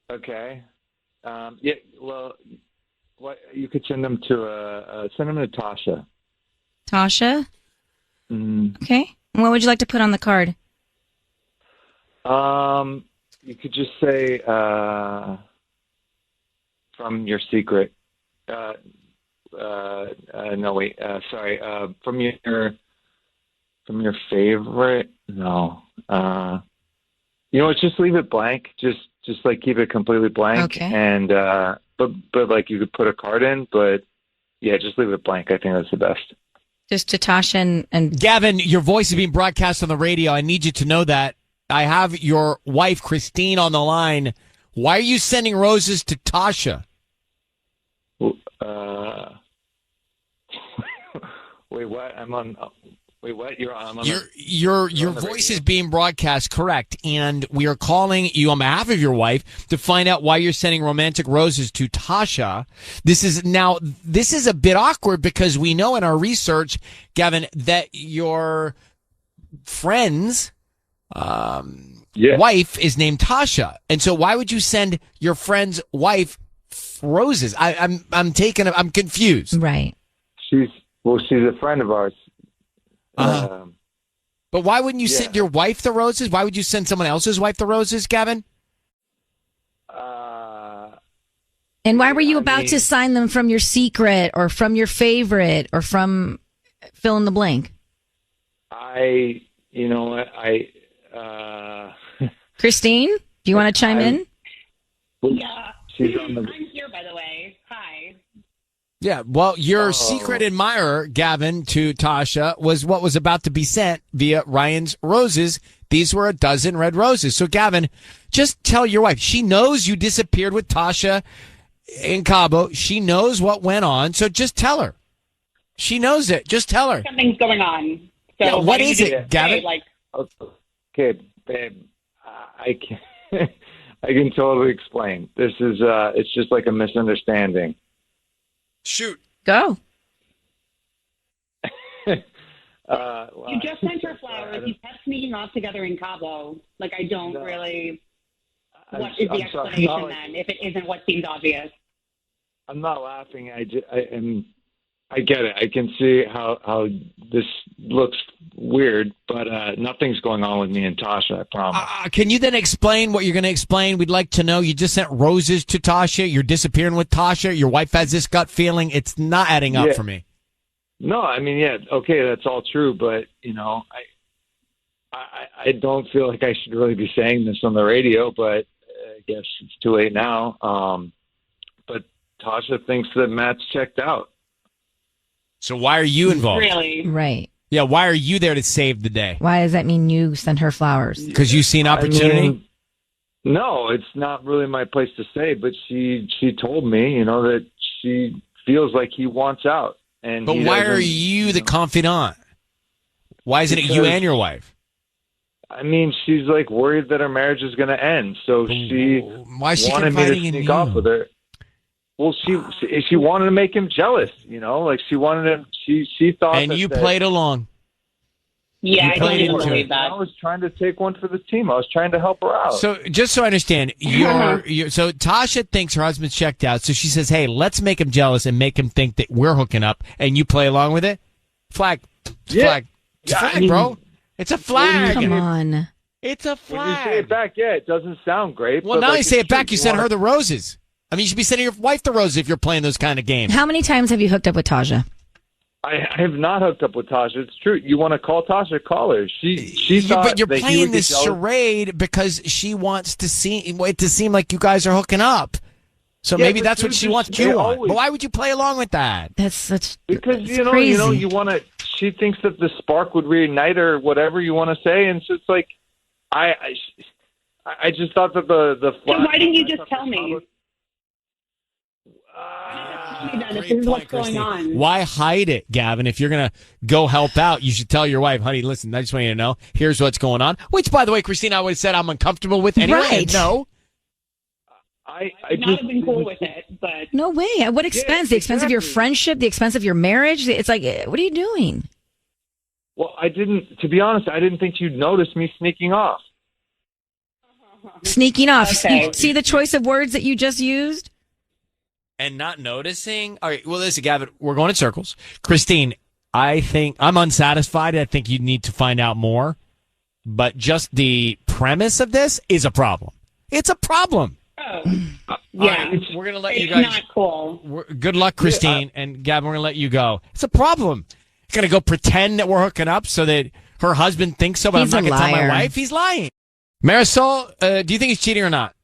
Okay. Yeah. Well, what you could send them to Tasha. Tasha? Mm. Okay. And what would you like to put on the card? You could just say from your secret. No, wait. Sorry. From your favorite. No. Just leave it blank. Just like keep it completely blank. Okay. And but like you could put a card in, but yeah, just leave it blank. I think that's the best. Just to Tasha and Gavin, your voice is being broadcast on the radio. I need you to know that. I have your wife, Christine, on the line. Why are you sending roses to Tasha? Wait, what? Wait, what? Your voice is being broadcast, correct? And we are calling you on behalf of your wife to find out why you're sending romantic roses to Tasha. This is a bit awkward because we know in our research, Gavin, that your friend's wife is named Tasha, and so why would you send your friend's wife roses? I'm confused. Right. She's a friend of ours. But why wouldn't you send your wife the roses? Why would you send someone else's wife the roses, Gavin? And why were you about to sign them from your secret or from your favorite or from fill in the blank? Christine, do you want to chime in? Yeah. She's on the... I'm here, by the way. Hi. Yeah, well, your secret admirer, Gavin, to Tasha was what was about to be sent via Ryan's roses. These were a dozen red roses. So, Gavin, just tell your wife. She knows you disappeared with Tasha in Cabo. She knows what went on. So just tell her. She knows it. Just tell her. Something's going on. So yeah, what is it, Gavin? Okay, babe. I can I can totally explain. This is it's just like a misunderstanding. Shoot. Go. You just sent her flowers. You kept sneaking off together in Cabo. Like, I don't really... What is the explanation then, if it isn't what seems obvious? I'm not laughing. I get it. I can see how this looks weird, but nothing's going on with me and Tasha, I promise. Can you then explain what you're going to explain? We'd like to know. You just sent roses to Tasha. You're disappearing with Tasha. Your wife has this gut feeling. It's not adding up for me. No, I mean, yeah, okay, that's all true, but, I don't feel like I should really be saying this on the radio, but I guess it's too late now. But Tasha thinks that Matt's checked out. So why are you involved? Really? Right. Yeah, why are you there to save the day? Why does that mean you sent her flowers? Because you see an opportunity? No, it's not really my place to say, but she told me, that she feels like he wants out. But why are you the confidant? Why isn't it you and your wife? I mean, she's like worried that her marriage is going to end, so she wanted me to sneak off with her. Well, she wanted to make him jealous, like she wanted him. She thought. And you played along. Yeah, I don't even believe that. I was trying to take one for the team. I was trying to help her out. So just so I understand, so Tasha thinks her husband's checked out. So she says, "Hey, let's make him jealous and make him think that we're hooking up." And you play along with it. Flag. It's a flag. It's a flag, bro. It's a flag. Come on. It's a flag. When you say it back, it doesn't sound great. Well, now you say it back. You sent her the roses. I mean, you should be sending your wife the roses if you're playing those kind of games. How many times have you hooked up with Tasha? I have not hooked up with Tasha. It's true. You want to call Tasha? Call her. She thought but you're that he playing would get this jealous. charade because she wants to seem like you guys are hooking up. So Yeah, maybe but that's what dudes she are- wants. they You want. always- But why would you play along with that? That's Because crazy. you want to. She thinks that the spark would reignite her, whatever you want to say, and so it's like, I just thought that the. So why didn't you just tell me? Then if this is what's going on. Why hide it, Gavin? If you're going to go help out, you should tell your wife, honey, listen, I just want you to know, here's what's going on. Which, by the way, Christina, I would have said I'm uncomfortable with anyway. Right. No. I not have been cool with it, but No way. At what expense? The expense of your friendship? The expense of your marriage? It's like, what are you doing? Well, I didn't. To be honest, I didn't think you'd notice me sneaking off. Sneaking off. Okay. You see the choice of words that you just used? And not noticing? All right, well, listen, Gavin, we're going in circles. Christine, I think I'm unsatisfied. I think you need to find out more. But just the premise of this is a problem. It's a problem. yeah, We're going to let you it's guys. not cool. Good luck, Christine. And Gavin, we're going to let you go. It's a problem. You're going to go pretend that we're hooking up so that her husband thinks so, but He's I'm not a going to tell my liar. wife. He's lying. Marisol, do you think he's cheating or not?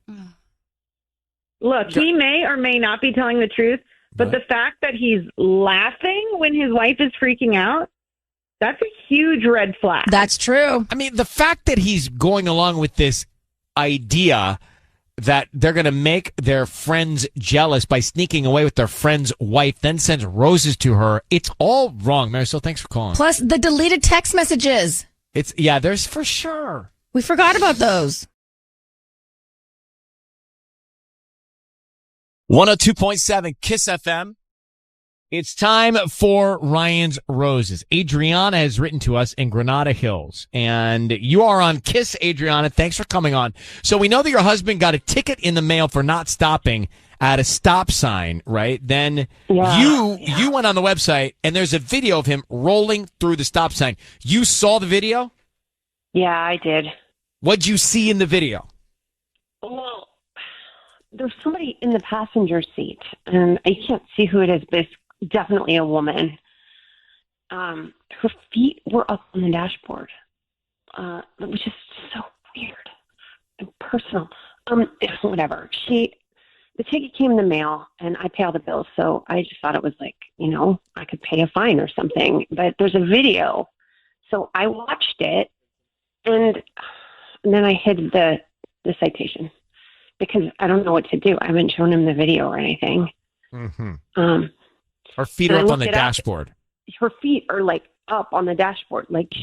Look, he may or may not be telling the truth, but the fact that he's laughing when his wife is freaking out, that's a huge red flag. That's true. I mean, the fact that he's going along with this idea that they're going to make their friends jealous by sneaking away with their friend's wife, then sends roses to her. It's all wrong. Marisol, thanks for calling. Plus the deleted text messages. There's for sure. We forgot about those. 102.7 KIIS-FM. It's time for Ryan's Roses. Adriana has written to us in Granada Hills, and you are on KISS, Adriana. Thanks for coming on. So we know that your husband got a ticket in the mail for not stopping at a stop sign, right? Then you went on the website, and there's a video of him rolling through the stop sign. You saw the video? Yeah, I did. What'd you see in the video? Well, there's somebody in the passenger seat, and I can't see who it is, but it's definitely a woman. Her feet were up on the dashboard, which is so weird and personal. Whatever. The ticket came in the mail, and I pay all the bills, so I just thought it was like, I could pay a fine or something. But there's a video, so I watched it, and then I hid the citation because I don't know what to do. I haven't shown him the video or anything. Mm-hmm. Her feet are up on the dashboard. Her feet are like up on the dashboard, like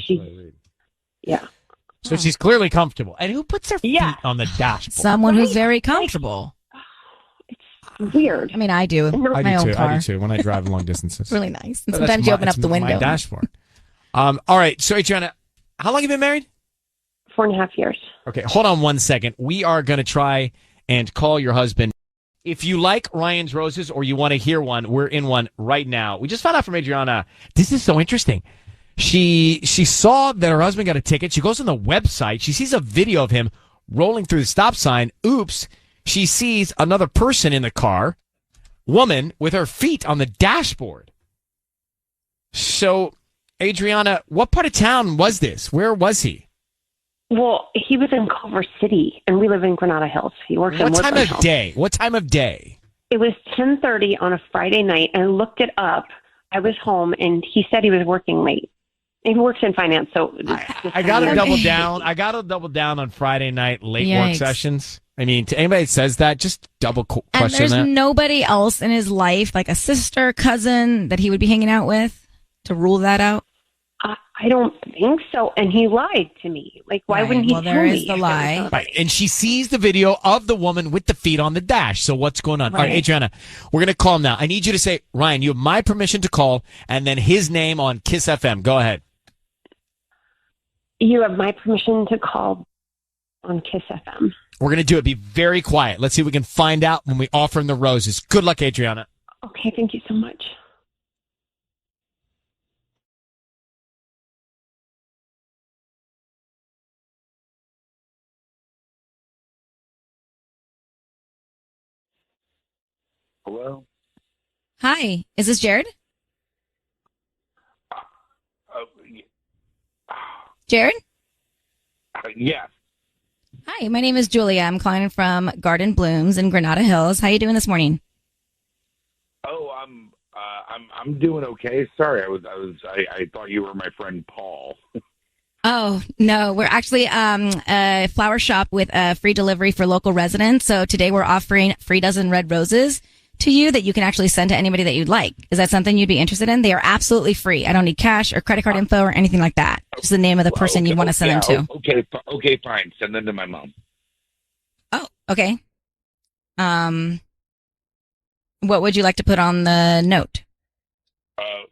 yeah. So she's clearly comfortable. And who puts their feet on the dashboard? Someone who's very comfortable. It's weird. I mean, I do. I My own do too. car. I do too. When I drive long distances, It's really nice. And But sometimes that's you open up it's the window. My dashboard. All right. So, Adriana, how long have you been married? 4.5 years. Okay. Hold on one second. We are going to try and call your husband. If you like Ryan's Roses or you want to hear one, we're in one right now. We just found out from Adriana. This is so interesting. She saw that her husband got a ticket. She goes on the website. She sees a video of him rolling through the stop sign. Oops. She sees another person in the car, woman with her feet on the dashboard. So, Adriana, what part of town was this? Where was he? Well, he was in Culver City, and we live in Granada Hills. He works in What time Woodland of Hills. day? What time of day? It was 10:30 on a Friday night, and I looked it up. I was home, and he said he was working late. He works in finance, so I got to double down. I got to double down on Friday night late work Yikes. sessions. I mean, to anybody that says that, just double And question there's that. nobody else in his life, like a sister, cousin, that he would be hanging out with to rule that out? I don't think so. And he lied to me. Like, why wouldn't he Well, tell there me? is the lie. Right. And she sees the video of the woman with the feet on the dash. So what's going on? All right, Right. Adriana, we're going to call him now. I need you to say, Ryan, you have my permission to call, and then his name on KISS FM. Go ahead. You have my permission to call on KISS FM. We're going to do it. Be very quiet. Let's see if we can find out when we offer him the roses. Good luck, Adriana. Okay, thank you so much. Hello? Hi, is this Jared? Jared? Yes. Hi, my name is Julia. I'm calling from Garden Blooms in Granada Hills. How you doing this morning? Oh, I'm doing okay. Sorry, I thought you were my friend Paul. Oh, no, we're actually a flower shop with a free delivery for local residents. So today we're offering free dozen red roses to you that you can actually send to anybody that you'd like. Is that something you'd be interested in? They are absolutely free. I don't need cash or credit card info or anything like that. Just the name of the person you'd want to send them to. Okay, fine. Send them to my mom. Oh, okay. What would you like to put on the note? I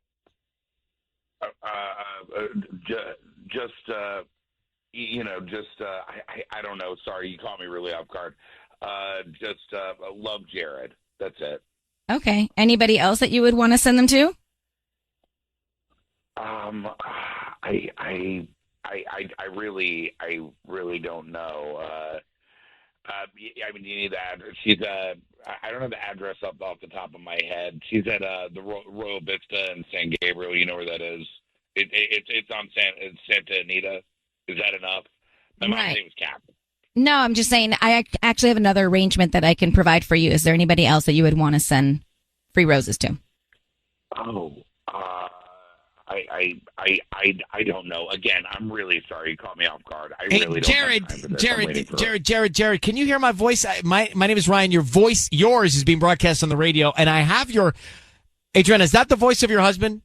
don't know. Sorry, you caught me really off guard. Love Jared. That's it. Okay. Anybody else that you would want to send them to? I really don't know. I mean, you need the address. I don't have the address off the top of my head. She's at the Royal Vista in San Gabriel. You know where that is? It's on Santa Anita. Is that enough? My mom's name is Cap. No, I'm just saying I actually have another arrangement that I can provide for you. Is there anybody else that you would want to send free roses to? Oh, I don't know. Again, I'm really sorry. You caught me off guard. I really don't have time for this. Jared, can you hear my voice? My name is Ryan. Yours is being broadcast on the radio, and I have your... Adriana, is that the voice of your husband?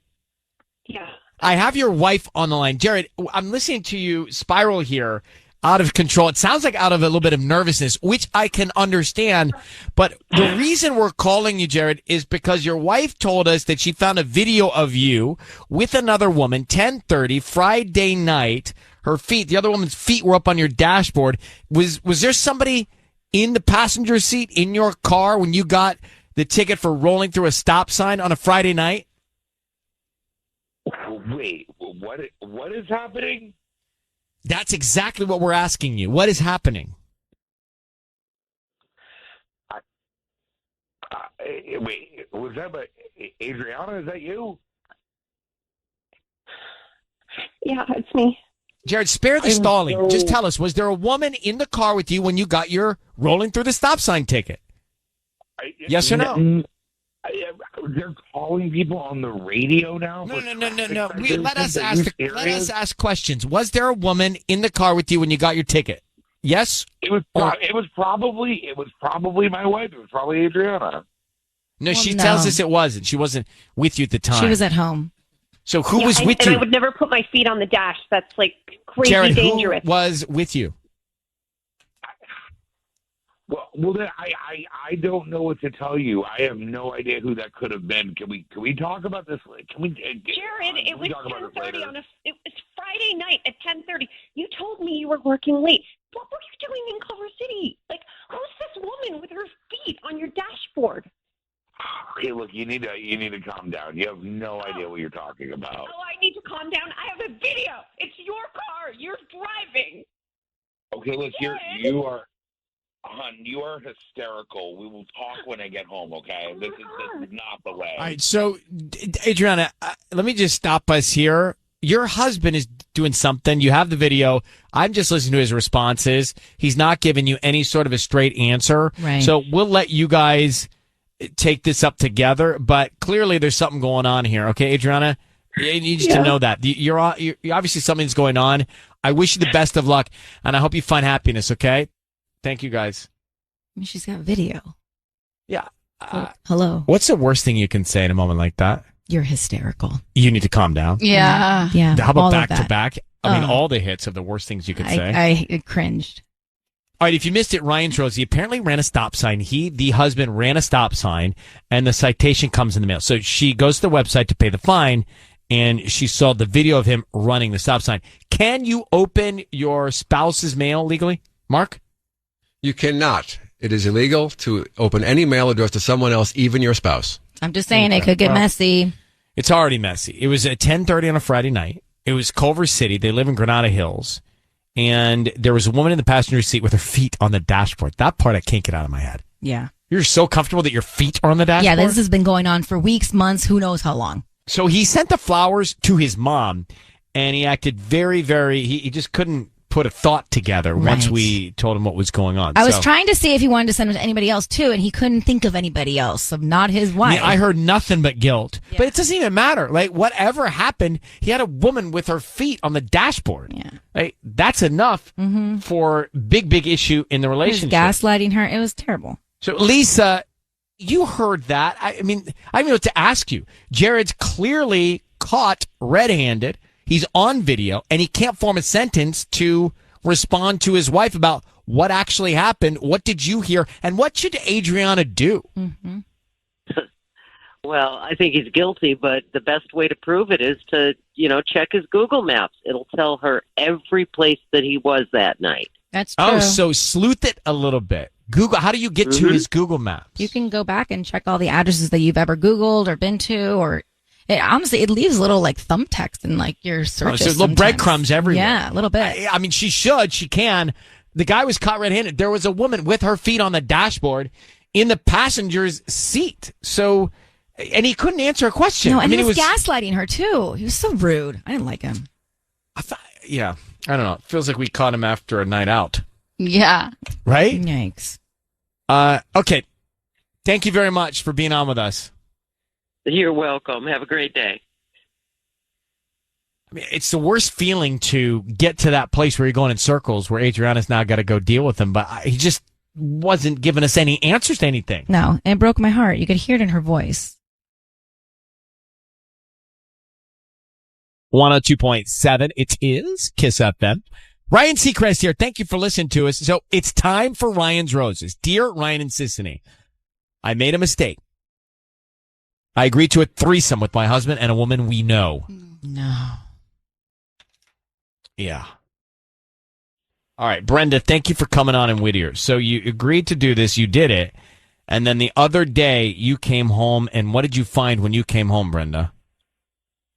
Yeah. I have your wife on the line. Jared, I'm listening to you spiral here, out of control. It sounds like out of a little bit of nervousness, which I can understand. But the reason we're calling you, Jared, is because your wife told us that she found a video of you with another woman, 10:30, Friday night. The other woman's feet were up on your dashboard. Was there somebody in the passenger seat in your car when you got the ticket for rolling through a stop sign on a Friday night? Wait, what is happening? That's exactly what we're asking you. What is happening? Wait, was that Adriana? Is that you? Yeah, it's me. Jared, spare the stalling. Just tell us, was there a woman in the car with you when you got your rolling through the stop sign ticket? Yes or no? They're calling people on the radio now? No. Let us ask questions. Was there a woman in the car with you when you got your ticket? Yes? It was probably my wife. It was probably Adriana. No, she tells us it wasn't. She wasn't with you at the time. She was at home. So who was with you? And I would never put my feet on the dash. That's like crazy Jared, dangerous. Who was with you? Well, then I don't know what to tell you. I have no idea who that could have been. Can we talk about this? Can we? Jared, it was 10:30 it was Friday night at 10:30. You told me you were working late. What were you doing in Culver City? Like, who's this woman with her feet on your dashboard? Hey, look, you need to calm down. You have no idea what you're talking about. Oh, I need to calm down. I have a video. It's your car. You're driving. Okay, look, you are. Hon, you are hysterical. We will talk when I get home, okay? This is not the way. All right, so, Adriana, let me just stop us here. Your husband is doing something. You have the video. I'm just listening to his responses. He's not giving you any sort of a straight answer. Right. So we'll let you guys take this up together, but clearly there's something going on here, okay, Adriana? You need to know that. You're obviously something's going on. I wish you the best of luck, and I hope you find happiness, okay? Thank you, guys. I mean, she's got video. Yeah. Hello. What's the worst thing you can say in a moment like that? You're hysterical. You need to calm down. Yeah. How about all back of to that. back? I mean, all the hits of the worst things you could say. I cringed. All right, if you missed it, Ryan's Rosie apparently ran a stop sign. The husband, ran a stop sign, and the citation comes in the mail. So she goes to the website to pay the fine, and she saw the video of him running the stop sign. Can you open your spouse's mail legally, Mark? You cannot. It is illegal to open any mail addressed to someone else, even your spouse. I'm just saying it could get messy. It's already messy. It was at 10:30 on a Friday night. It was Culver City. They live in Granada Hills. And there was a woman in the passenger seat with her feet on the dashboard. That part I can't get out of my head. Yeah. You're so comfortable that your feet are on the dashboard? Yeah, this has been going on for weeks, months, who knows how long. So he sent the flowers to his mom, and he acted very, very. He just couldn't put a thought together once we told him what was going on. I was trying to see if he wanted to send it to anybody else too, and he couldn't think of anybody else, of not his wife. I heard nothing but guilt, but it doesn't even matter. Like, whatever happened, he had a woman with her feet on the dashboard. Yeah, right? That's enough for big issue in the He was relationship. gaslighting her. It was terrible. So, Lisa, you heard that. I mean, I don't know what to ask you. Jared's clearly caught red-handed. He's on video, and he can't form a sentence to respond to his wife about what actually happened. What did you hear? And what should Adriana do? Well, I think he's guilty, but the best way to prove it is to, check his Google Maps. It'll tell her every place that he was that night. That's true. Oh, so sleuth it a little bit. Google. How do you get to his Google Maps? You can go back and check all the addresses that you've ever Googled or been to, or honestly, it leaves little like thumbtext in like your searches. So little breadcrumbs everywhere. Yeah, a little bit. I mean, she can. The guy was caught red-handed. There was a woman with her feet on the dashboard in the passenger's seat. So, and he couldn't answer a question. No, and he was gaslighting her too. He was so rude. I didn't like him. Yeah, I don't know. It feels like we caught him after a night out. Yeah. Right? Yikes. Okay. Thank you very much for being on with us. You're welcome. Have a great day. I mean, it's the worst feeling to get to that place where you're going in circles, where Adriana's now got to go deal with him, but he just wasn't giving us any answers to anything. No, it broke my heart. You could hear it in her voice. 102.7. It is KIIS-FM. Ryan Seacrest here. Thank you for listening to us. So it's time for Ryan's Roses. Dear Ryan and Sissany, I made a mistake. I agreed to a threesome with my husband and a woman we know. No. Yeah. All right, Brenda, thank you for coming on in Whittier. So you agreed to do this. You did it. And then the other day you came home, and what did you find when you came home, Brenda?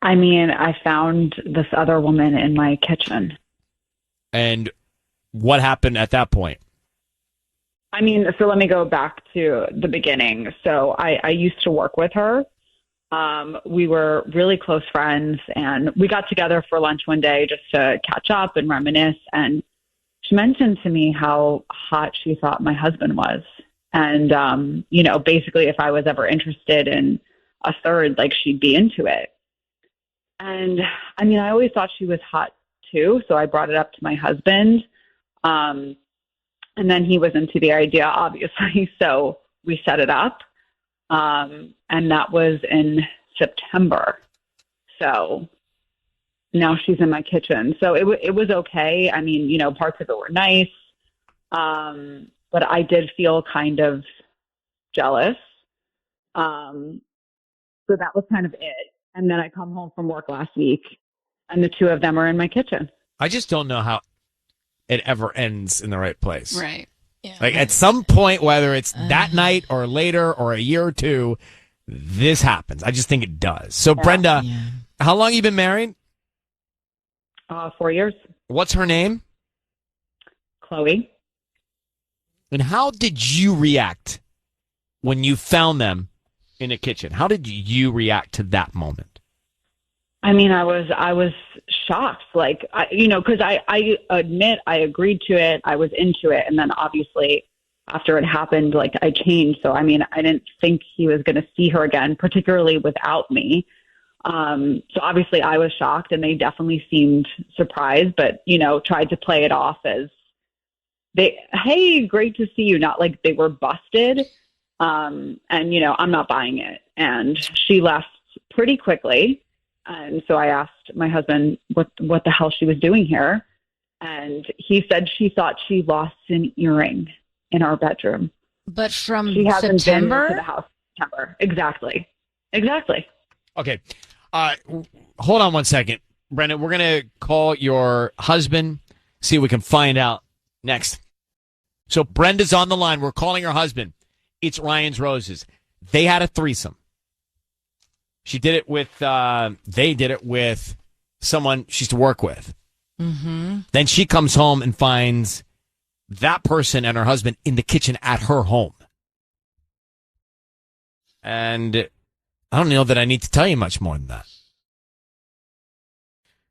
I mean, I found this other woman in my kitchen. And what happened at that point? I mean, so let me go back to the beginning. So I used to work with her. We were really close friends, and we got together for lunch one day just to catch up and reminisce. And she mentioned to me how hot she thought my husband was. And, basically if I was ever interested in a third, like she'd be into it. And I mean, I always thought she was hot too. So I brought it up to my husband. And then he was into the idea, obviously. So we set it up. And that was in September. So now she's in my kitchen. So it was okay. I mean, parts of it were nice. But I did feel kind of jealous. So that was kind of it. And then I come home from work last week, and the two of them are in my kitchen. I just don't know how it ever ends in the right place. Right. Yeah. Like at some point, whether it's that night or later or a year or two, this happens. I just think it does. So, Brenda, how long have you been married? 4 years. What's her name? Chloe. And how did you react when you found them in the kitchen? How did you react to that moment? I mean, I was shocked, like, because I admit I agreed to it. I was into it. And then obviously after it happened, like I changed. So, I mean, I didn't think he was going to see her again, particularly without me. So obviously I was shocked, and they definitely seemed surprised, but, tried to play it off as hey, great to see you. Not like they were busted. And, I'm not buying it. And she left pretty quickly. And so I asked my husband what the hell she was doing here. And he said she thought she lost an earring in our bedroom. But from she hasn't September? been to the house in September. Exactly. Okay. Hold on one second. Brendan, we're going to call your husband, see if we can find out next. So Brenda's on the line. We're calling her husband. It's Ryan's Roses. They had a threesome. She did it with, they did it with someone she used to work with. Mm-hmm. Then she comes home and finds that person and her husband in the kitchen at her home. And I don't know that I need to tell you much more than that.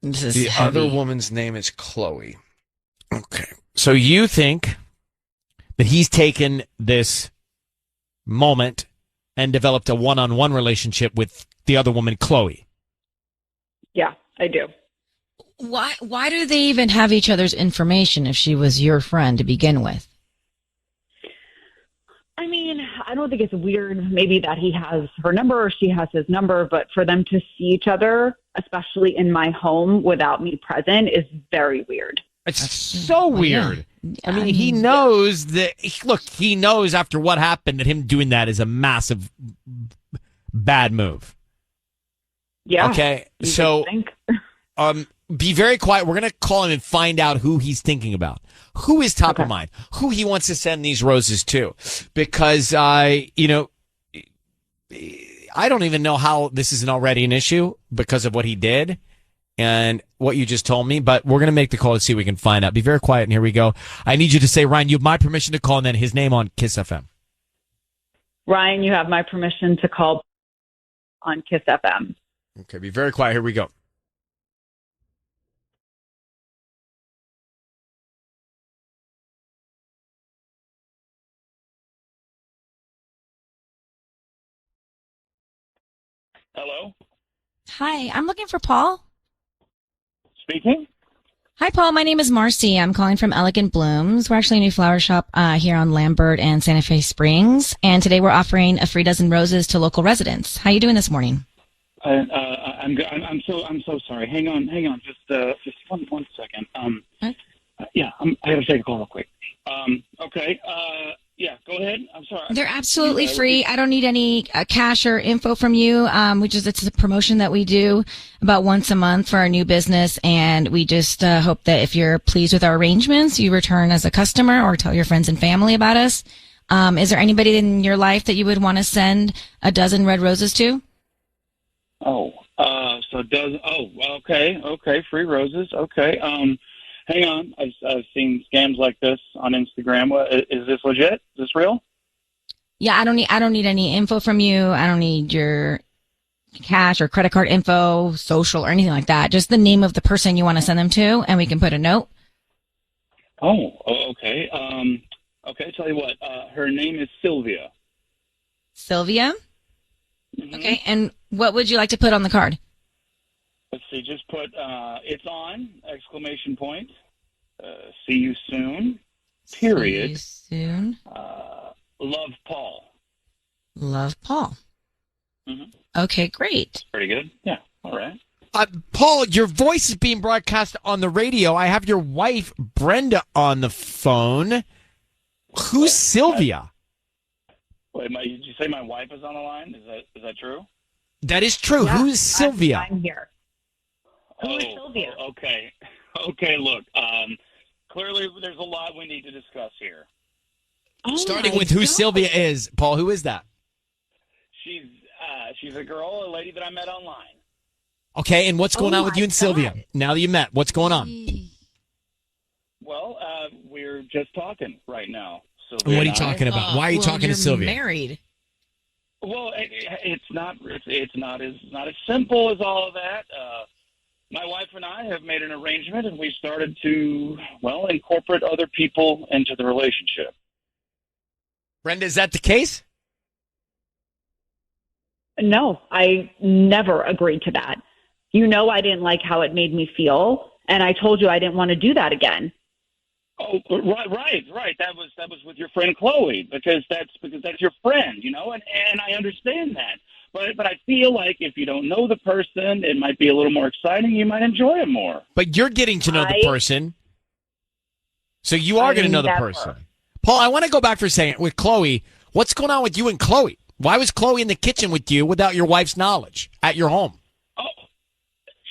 This is the heavy. other woman's name is Chloe. Okay. So you think that he's taken this moment and developed a one-on-one relationship with the other woman, Chloe? Yeah, I do. Why do they even have each other's information if she was your friend to begin with? I mean, I don't think it's weird maybe that he has her number or she has his number, but for them to see each other, especially in my home without me present, is very weird. It's so weird. I mean, he knows that. Look, he knows after what happened that him doing that is a massive bad move. Yeah. Okay. So, be very quiet. We're gonna call him and find out who he's thinking about, who is top of mind, who he wants to send these roses to, because I don't even know how this isn't already an issue because of what he did and what you just told me, but we're going to make the call to see if we can find out. Be very quiet, and here we go. I need you to say, Ryan, you have my permission to call, and then his name on KIIS-FM. Ryan, you have my permission to call on KIIS-FM. Okay, be very quiet. Here we go. Hello? Hi, I'm looking for Paul. Speaking? Hi, Paul. My name is Marcy. I'm calling from Elegant Blooms. We're actually a new flower shop here on Lambert and Santa Fe Springs, and today we're offering a free dozen roses to local residents. How are you doing this morning? I'm so sorry. Hang on. Just one second. Yeah, I got to take a call real quick. Okay. Yeah, go ahead. I'm sorry. They're absolutely free. I don't need any cash or info from you. It's a promotion that we do about once a month for our new business, and we just hope that if you're pleased with our arrangements, you return as a customer or tell your friends and family about us. Is there anybody in your life that you would want to send a dozen red roses to? Okay, free roses. Okay. Hang on. I've seen scams like this on Instagram. Is this legit? Is this real? Yeah, I don't need any info from you. I don't need your cash or credit card info, social, or anything like that. Just the name of the person you want to send them to, and we can put a note. Okay. Okay, tell you what. Her name is Sylvia. Sylvia? Mm-hmm. Okay, and what would you like to put on the card? Let's see, just put, it's on, exclamation point, see you soon, period. See you soon. Love, Paul. Love, Paul. Mm-hmm. Okay, great. Pretty good. Yeah, all right. Paul, your voice is being broadcast on the radio. I have your wife, Brenda, on the phone. Who's Sylvia? Wait, did you say my wife is on the line? Is that true? That is true. Yeah, Who's Sylvia? I'm here. Who is Sylvia? Okay. Okay, look, clearly there's a lot we need to discuss here. Starting with who Sylvia is. Paul, who is that? She's a lady that I met online. Okay, and what's going on with you and Sylvia? Now that you met, what's going on? Well, we're just talking right now. What are you talking about? Why are you talking to Sylvia? Married. Well, it's not as simple as all of that. My wife and I have made an arrangement, and we started to, incorporate other people into the relationship. Brenda, is that the case? No, I never agreed to that. You know I didn't like how it made me feel, and I told you I didn't want to do that again. Oh, right. That was with your friend Chloe, because that's your friend, and I understand that. But I feel like if you don't know the person, it might be a little more exciting. You might enjoy it more. But you're getting to know the person, so you are going to know the person. Paul, I want to go back for a second with Chloe. What's going on with you and Chloe? Why was Chloe in the kitchen with you without your wife's knowledge at your home? Oh,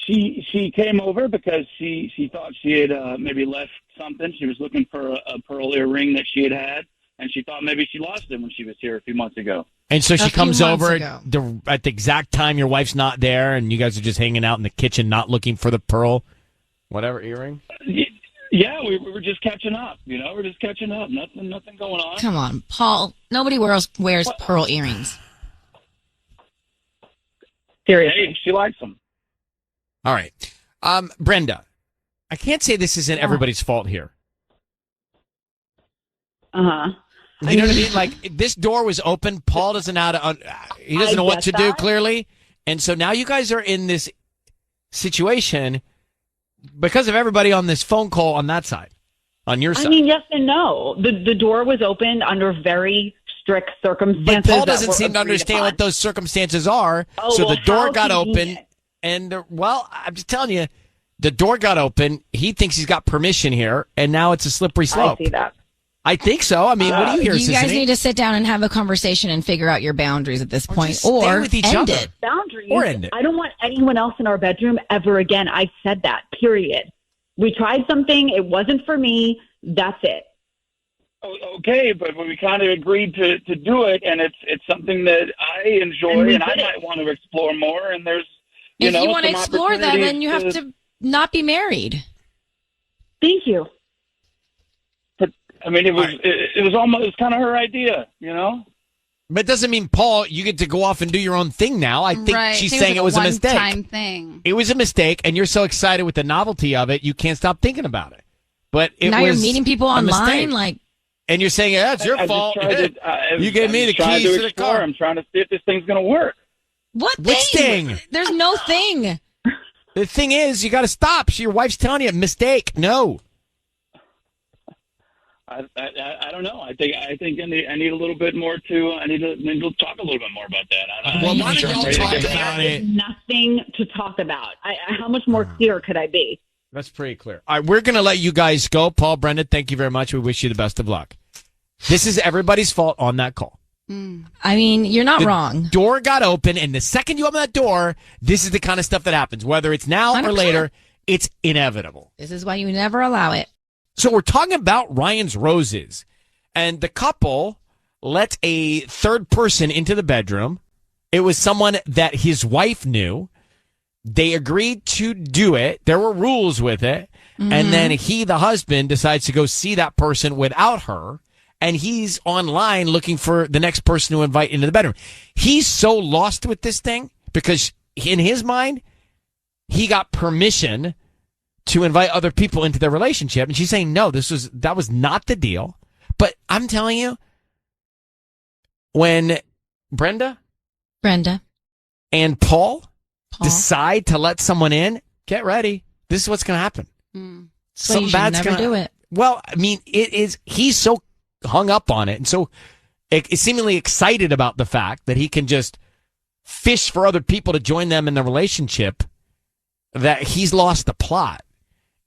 she came over because she thought she had maybe left something. She was looking for a pearl earring that she had, and she thought maybe she lost it when she was here a few months ago. And so she comes over at the exact time your wife's not there, and you guys are just hanging out in the kitchen, not looking for the pearl, whatever earring. Yeah, we were just catching up. We're just catching up. Nothing going on. Come on, Paul. Nobody wears pearl earrings. Seriously, hey, she likes them. All right. Brenda, I can't say this isn't everybody's fault here. Uh-huh. You know what I mean? Like, this door was open. Paul doesn't know how to, he doesn't know what to do, clearly. And so now you guys are in this situation because of everybody on this phone call on that side, on your side. I mean, yes and no. The door was opened under very strict circumstances. But Paul doesn't seem to understand what those circumstances are. Oh, so well, the door got how open, and, I'm just telling you, the door got open. He thinks he's got permission here, and now it's a slippery slope. I see that. I think so. I mean, what do you hear, You guys Sissany? need to sit down and have a conversation and figure out your boundaries at this point, just stay or with each end other. it. Boundaries. Or end it. I don't want anyone else in our bedroom ever again. I've said that, period. We tried something. It wasn't for me. That's it. Okay, but we kind of agreed to do it, and it's something that I enjoy, and I might want to explore more. And there's, If you want to some explore that, then opportunities you have to not be married. Thank you. But I mean, it was almost kind of her idea, But it doesn't mean, Paul, you get to go off and do your own thing now. I think Right. she's I think saying it was a mistake. one-time thing. It was a mistake, and you're so excited with the novelty of it, you can't stop thinking about it. But it Now was you're meeting people a mistake. online, like. And you're saying, yeah, it's your I just fault. tried You gave me the trying keys to the explore. car. I'm trying to see if this thing's going to work. What Which thing? There's no thing. The thing is, you got to stop. Your wife's telling you, mistake. No. I don't know. I think I need a little bit more I need to talk a little bit more about that. Well, why don't y'all talk about There's it? nothing to talk about. How much more clear could I be? That's pretty clear. All right, we're going to let you guys go. Paul, Brenda, thank you very much. We wish you the best of luck. This is everybody's fault on that call. I mean, you're not The wrong. door got open, and the second you open that door, this is the kind of stuff that happens. Whether it's now or 100%. later, it's inevitable. This is why you never allow it. So we're talking about Ryan's roses, and the couple let a third person into the bedroom. It was someone that his wife knew. They agreed to do it. There were rules with it. And then he, the husband, decides to go see that person without her. And he's online looking for the next person to invite into the bedroom. He's so lost with this thing because in his mind, he got permission to invite other people into their relationship. And she's saying, no, that was not the deal. But I'm telling you, when Brenda and Paul decide to let someone in, get ready. This is what's going to happen. Something bad's going to do it. Well, I mean, he's so hung up on it and so seemingly excited about the fact that he can just fish for other people to join them in the relationship that he's lost the plot.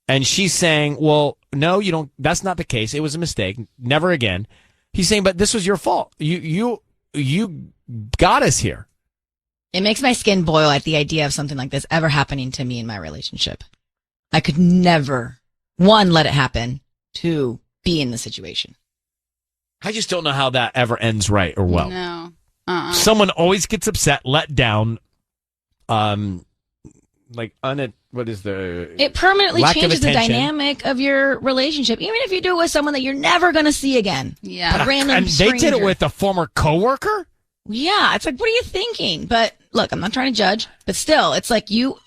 And she's saying, well, no, you don't. That's not the case. It was a mistake. Never again. He's saying, but this was your fault. You got us here. It makes my skin boil at the idea of something like this ever happening to me in my relationship. I could never, one, let it happen, two, be in the situation. I just don't know how that ever ends right or well. No. Someone always gets upset, let down, what is the It permanently lack of changes the attention. dynamic of your relationship, even if you do it with someone that you're never going to see again. Yeah. A random And they stranger. did it with a former coworker? Yeah, it's like, what are you thinking? But look, I'm not trying to judge, but still, it's like you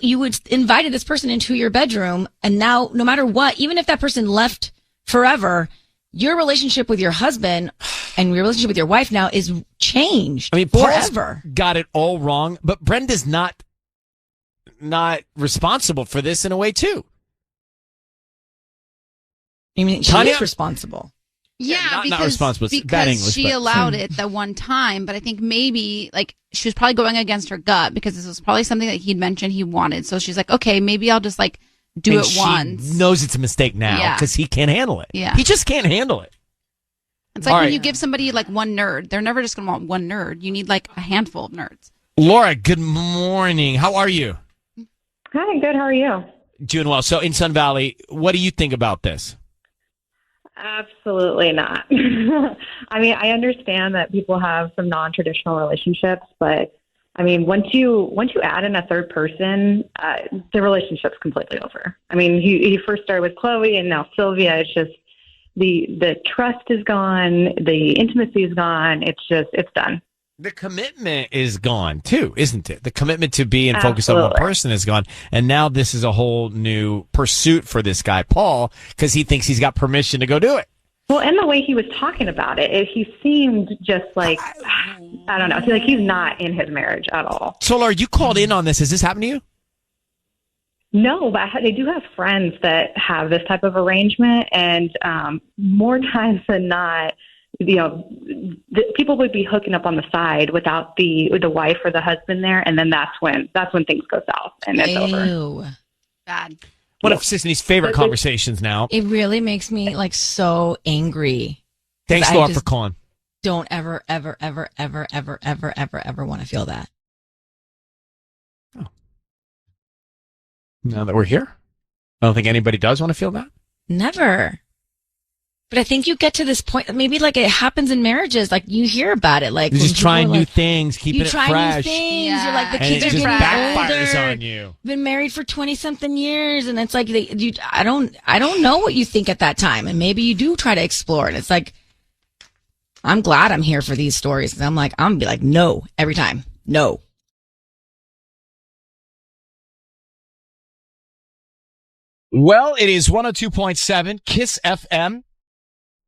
would invited this person into your bedroom, and now, no matter what, even if that person left forever, your relationship with your husband and your relationship with your wife now is changed. I mean, Paul's forever. got it all wrong, but Brenda's not responsible for this in a way too. I mean, she Tanya? is responsible. Yeah, not responsible. It's bad because English, she but- allowed it the one time, but I think maybe she was probably going against her gut because this was probably something that he'd mentioned he wanted. So she's like, okay, maybe I'll just do And it she once. knows it's a mistake now Yeah. because he can't handle it. Yeah. He just can't handle it. It's like All when right. you give somebody one nerd, they're never just going to want one nerd. You need a handful of nerds. Laura, good morning. How are you? Hi, good. How are you? Doing well. So in Sun Valley, what do you think about this? Absolutely not. I mean, I understand that people have some non-traditional relationships, but I mean, once you add in a third person, the relationship's completely over. I mean, he first started with Chloe and now Sylvia. It's just the trust is gone, the intimacy is gone. It's done. The commitment is gone too, isn't it? The commitment to be and focus on one person is gone. And now this is a whole new pursuit for this guy, Paul, because he thinks he's got permission to go do it. Well, and the way he was talking about it, he seemed just like, I don't know, like he's not in his marriage at all. So, Laura, you called in on this. Has this happened to you? No, but they do have friends that have this type of arrangement, and more times than not, people would be hooking up on the side without the wife or the husband there, and then that's when things go south and it's over. Bad. One of Sisney's favorite conversations now. It really makes me like so angry. Thanks, Laura, for calling. Don't ever want to feel that. Now that we're here, I don't think anybody does want to feel that. Never. But I think you get to this point, maybe like it happens in marriages, like you hear about it. Like you're just trying new things, keeping it fresh. You try new things. Yeah. You're like, the kids are getting backfires older. on you. Been married for 20-something years. And it's like, I don't know what you think at that time. And maybe you do try to explore. And it's like, I'm glad I'm here for these stories. And I'm going to be like, no, every time. No. Well, it is 102.7 KIIS-FM.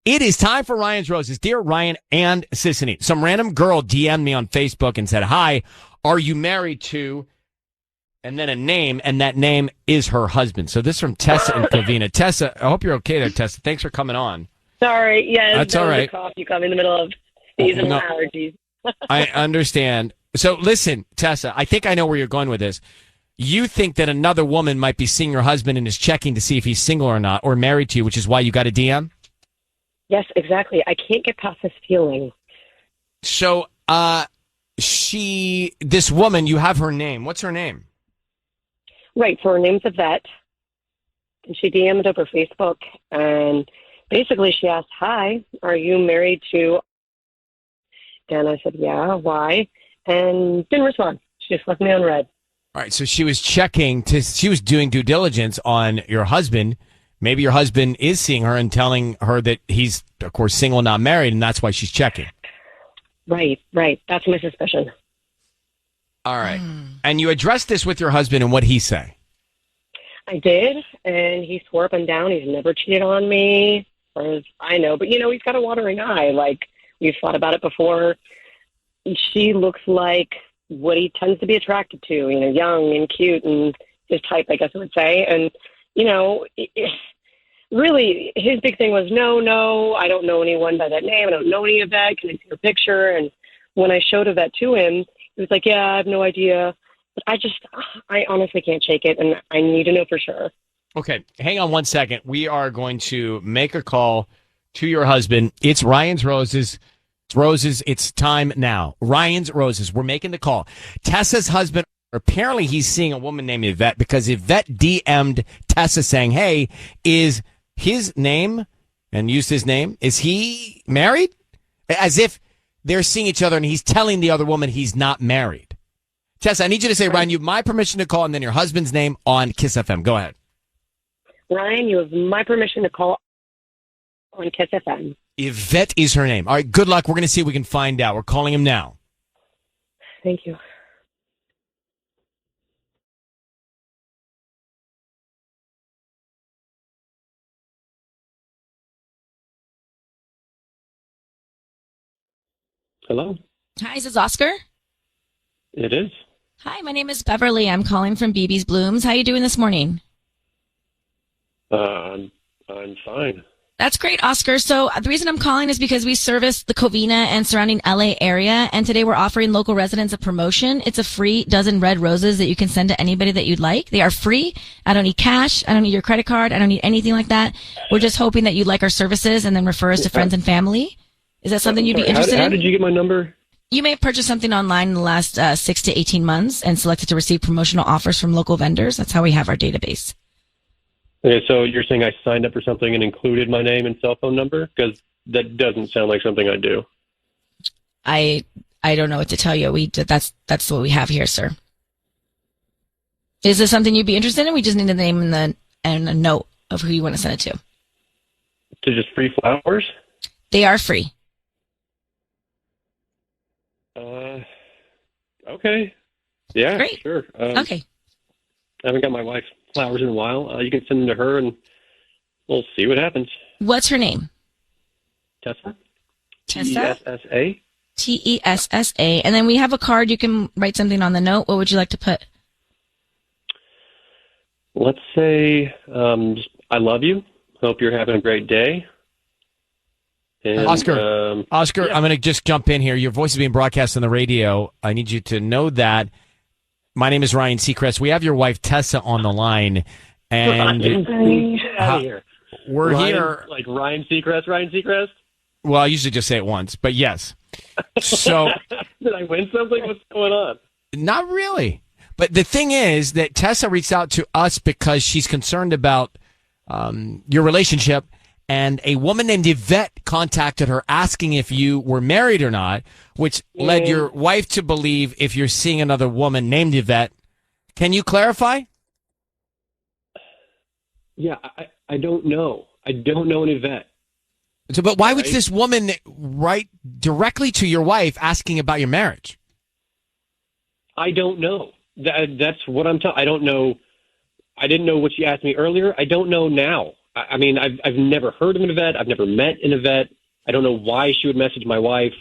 It is time for Ryan's Roses. Dear Ryan and Sissany, some random girl DM'd me on Facebook and said, hi, are you married to, and then a name, and that name is her husband. So this is from Tessa and Covina. Tessa, I hope you're okay there, Tessa. Thanks for coming on. Sorry. Yeah, that's all right. Cough. You caught me in the middle of seasonal allergies. I understand. So listen, Tessa, I think I know where you're going with this. You think that another woman might be seeing your husband and is checking to see if he's single or not, or married to you, which is why you got a DM? Yes, exactly. I can't get past this feeling. So, this woman, you have her name. What's her name? Right. So her name's Yvette, and she DM'd over Facebook, and basically she asked, hi, are you married to, and I said, yeah, why? And didn't respond. She just left me on red. All right, so she was she was doing due diligence on your husband. Maybe your husband is seeing her and telling her that he's, of course, single, not married, and that's why she's checking. Right. That's my suspicion. All right. And you addressed this with your husband, and what'd he say? I did, and he swore up and down he's never cheated on me, as far as I know. But, he's got a watering eye. Like, we've thought about it before. She looks like what he tends to be attracted to, young and cute and his type, I guess I would say. And, really his big thing was, no, I don't know anyone by that name. I don't know any of that. Can I see her picture? And when I showed Yvette to him, he was like, yeah, I have no idea. But I honestly can't shake it. And I need to know for sure. Okay. Hang on one second. We are going to make a call to your husband. It's Ryan's Roses. Roses, it's time now. Ryan's Roses. We're making the call. Tessa's husband, apparently he's seeing a woman named Yvette because Yvette DM'd Tessa saying, hey, is his name, and used his name, is he married? As if they're seeing each other and he's telling the other woman he's not married. Tessa, I need you to say, Ryan, you have my permission to call, and then your husband's name on KIIS-FM. Go ahead. Ryan, you have my permission to call on KIIS-FM. Yvette is her name. All right, good luck. We're going to see if we can find out. We're calling him now. Thank you. Hello? Hi, is this Oscar? It is. Hi, my name is Beverly. I'm calling from BB's Blooms. How are you doing this morning? I'm fine. That's great, Oscar. So the reason I'm calling is because we service the Covina and surrounding LA area, and today we're offering local residents a promotion. It's a free dozen red roses that you can send to anybody that you'd like. They are free. I don't need cash. I don't need your credit card. I don't need anything like that. We're just hoping that you like our services and then refer us to friends and family. Is that something you'd be interested in? How did you get my number? You may have purchased something online in the last 6 to 18 months and selected to receive promotional offers from local vendors. That's how we have our database. Okay, so you're saying I signed up for something and included my name and cell phone number? Because that doesn't sound like something I do. I don't know what to tell you. That's what we have here, sir. Is this something you'd be interested in? We just need a name and a note of who you want to send it to. To just free flowers? They are free. Okay. Yeah, Great. sure. Okay. I haven't got my wife's flowers in a while. You can send them to her, and we'll see what happens. What's her name? Tessa? Tessa? Tessa? Tessa. And then we have a card. You can write something on the note. What would you like to put? Let's say, I love you. Hope you're having a great day. And, Oscar, yeah. I'm going to just jump in here. Your voice is being broadcast on the radio. I need you to know that. My name is Ryan Seacrest. We have your wife, Tessa, on the line. And Get out of here. We're Ryan, here. Like Ryan Seacrest? Well, I usually just say it once, but yes. So Did I win something? What's going on? Not really. But the thing is that Tessa reached out to us because she's concerned about your relationship, and a woman named Yvette contacted her asking if you were married or not, which led your wife to believe if you're seeing another woman named Yvette. Can you clarify? Yeah, I don't know. I don't know an Yvette. So, but why would this woman write directly to your wife asking about your marriage? I don't know. That's what I'm telling. I don't know. I didn't know what she asked me earlier. I don't know now. I mean, I've never heard of an Yvette. I've never met an Yvette. I don't know why she would message my wife.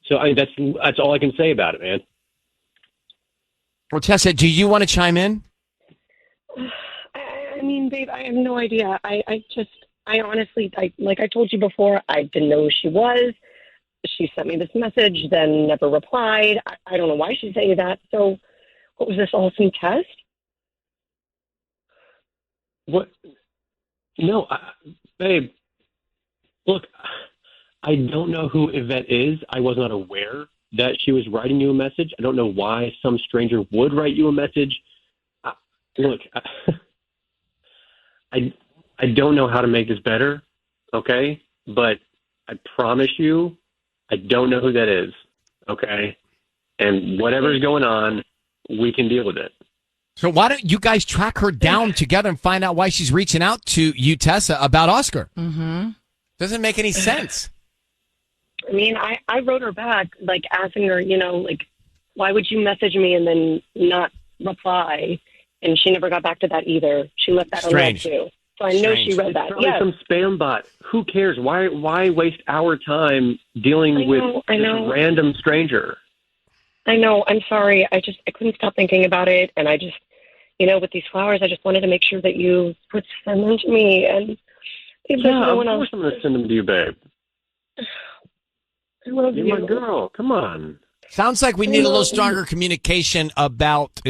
So that's all I can say about it, man. Well, Tessa, do you want to chime in? I mean, babe, I have no idea. I honestly, like I told you before, I didn't know who she was. She sent me this message, then never replied. I don't know why she'd say that. So what was this, all some test? What? No, babe, look, I don't know who Yvette is. I was not aware that she was writing you a message. I don't know why some stranger would write you a message. Look, I don't know how to make this better, okay? But I promise you, I don't know who that is, okay? And whatever's going on, we can deal with it. So why don't you guys track her down together and find out why she's reaching out to you, Tessa, about Oscar? Mm-hmm. Doesn't make any sense. I mean, I wrote her back, like, asking her, why would you message me and then not reply? And she never got back to that either. She left that on read, too. So I know she read that. Probably some spam bot. Who cares? Why waste our time dealing with this random stranger? I know. I'm sorry. I couldn't stop thinking about it. And I just, with these flowers, I just wanted to make sure that you would send them to me. And if there's no one else, I'm going to send them to you, babe. I love You're you. my girl. Come on. Sounds like we need a little stronger communication about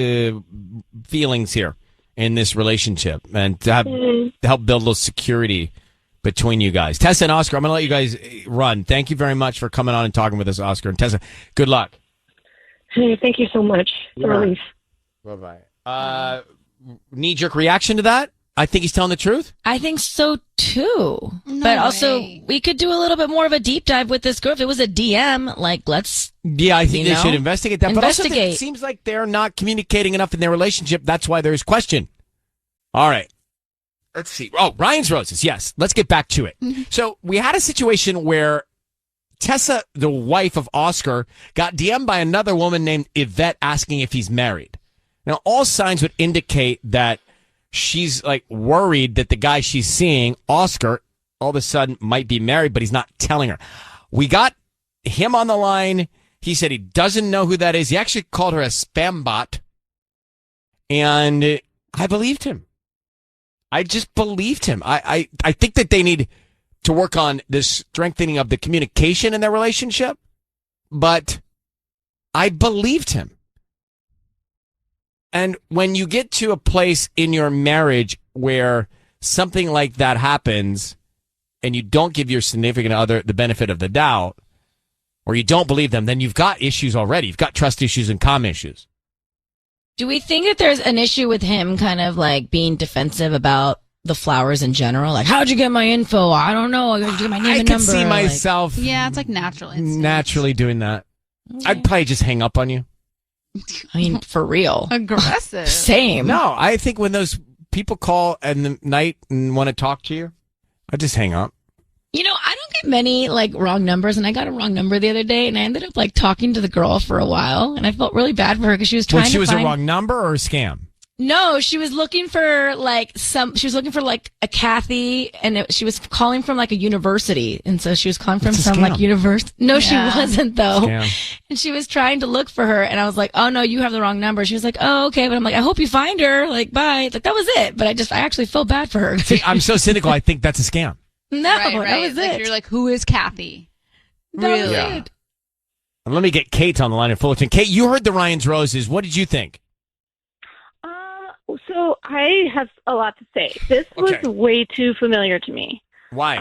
feelings here in this relationship, and to help build a little security between you guys. Tessa and Oscar, I'm going to let you guys run. Thank you very much for coming on and talking with us, Oscar. And Tessa, good luck. Hey, thank you so much. For relief. Bye-bye. Knee-jerk reaction to that? I think he's telling the truth. I think so too. But also, we could do a little bit more of a deep dive with this girl. If it was a DM, let's. Yeah, I think they should investigate that. Investigate. But also, it seems like they're not communicating enough in their relationship. That's why there's question. All right. Let's see. Oh, Ryan's Roses. Yes. Let's get back to it. Mm-hmm. So we had a situation where Tessa, the wife of Oscar, got DM'd by another woman named Yvette asking if he's married. Now, all signs would indicate that she's worried that the guy she's seeing, Oscar, all of a sudden might be married, but he's not telling her. We got him on the line. He said he doesn't know who that is. He actually called her a spam bot. And I believed him. I just believed him. I think that they need to work on this strengthening of the communication in their relationship, but I believed him. And when you get to a place in your marriage where something like that happens and you don't give your significant other the benefit of the doubt, or you don't believe them, then you've got issues already. You've got trust issues and comm issues. Do we think that there's an issue with him kind of being defensive about the flowers in general? How'd you get my info? I don't know. I gotta get my name and number. I could see myself yeah, it's natural instinct. Naturally doing that. I'd probably just hang up on you. I mean, for real. Aggressive. Same. No, I think when those people call in the night and want to talk to you, I just hang up. I don't get get many like wrong numbers, and I got a wrong number the other day, and I ended up like talking to the girl for a while, and I felt really bad for her because she was trying When she to was find... a wrong number or a scam? No, she was looking for she was looking for like a Kathy, and she was calling from like a university, and so she was calling from some like university. No, she wasn't though. Scam. And she was trying to look for her, and I was like, "Oh no, you have the wrong number." She was like, "Oh okay," but I'm like, "I hope you find her." Like, bye. Like that was it. But I actually felt bad for her. See, I'm so cynical. I think that's a scam. No, right. that was like, it. You're like, who is Kathy? That was Really? it. And let me get Kate on the line in Fullerton. Kate, you heard the Ryan's Roses. What did you think? So I have a lot to say. This was way too familiar to me. Why?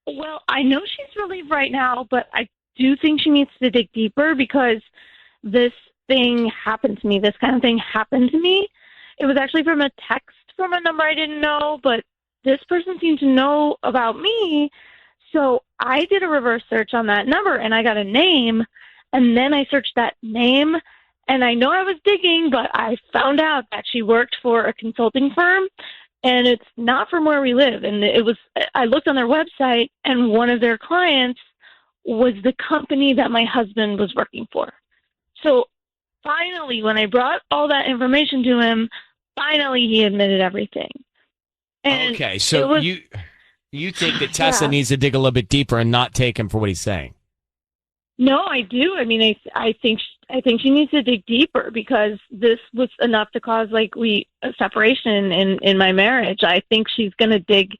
Well, I know she's relieved right now, but I do think she needs to dig deeper because this thing happened to me. This kind of thing happened to me. It was actually from a text from a number I didn't know, but this person seemed to know about me. So I did a reverse search on that number and I got a name, and then I searched that name. And I know I was digging, but I found out that she worked for a consulting firm, and it's not from where we live. And I looked on their website, and one of their clients was the company that my husband was working for. So finally, when I brought all that information to him, finally he admitted everything. And okay, so you think that Tessa needs to dig a little bit deeper and not take him for what he's saying? No, I do. I mean, I think she needs to dig deeper because this was enough to cause a separation in my marriage. I think she's going to dig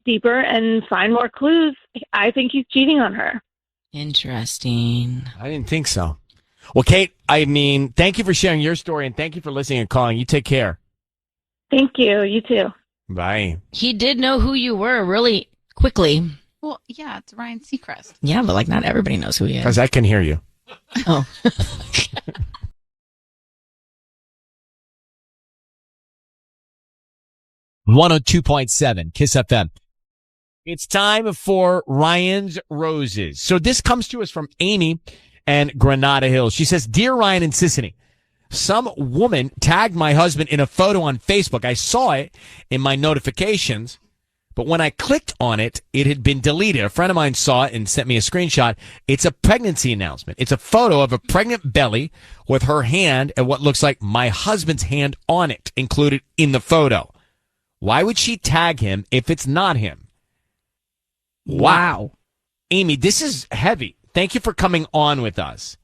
deeper and find more clues. I think he's cheating on her. Interesting. I didn't think so. Well, Kate, I mean, thank you for sharing your story and thank you for listening and calling. You take care. Thank you. You too. Bye. He did know who you were really quickly. Well, yeah, it's Ryan Seacrest. Yeah, but like not everybody knows who he is. Because I can hear you. Oh. 102.7 KIIS-FM. It's time for Ryan's Roses. So this comes to us from Amy and Granada Hills. She says, Dear Ryan and Sissany, some woman tagged my husband in a photo on Facebook. I saw it in my notifications, but when I clicked on it, it had been deleted. A friend of mine saw it and sent me a screenshot. It's a pregnancy announcement. It's a photo of a pregnant belly with her hand and what looks like my husband's hand on it included in the photo. Why would she tag him if it's not him? Wow. Amy, this is heavy. Thank you for coming on with us.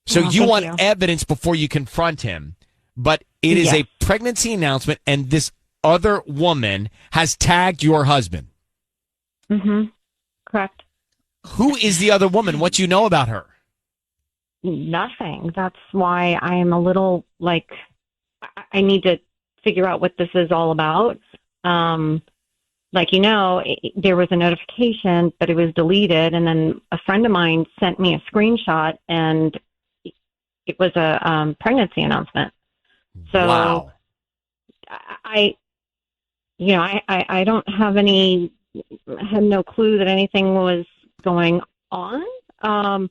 So you want evidence before you confront him, but it is a pregnancy announcement and this other woman has tagged your husband. Mm-hmm. Correct. Who is the other woman? What do you know about her? Nothing. That's why I am a little I need to figure out what this is all about. There was a notification, but it was deleted. And then a friend of mine sent me a screenshot and it was a pregnancy announcement. So wow. I don't have I had no clue that anything was going on. My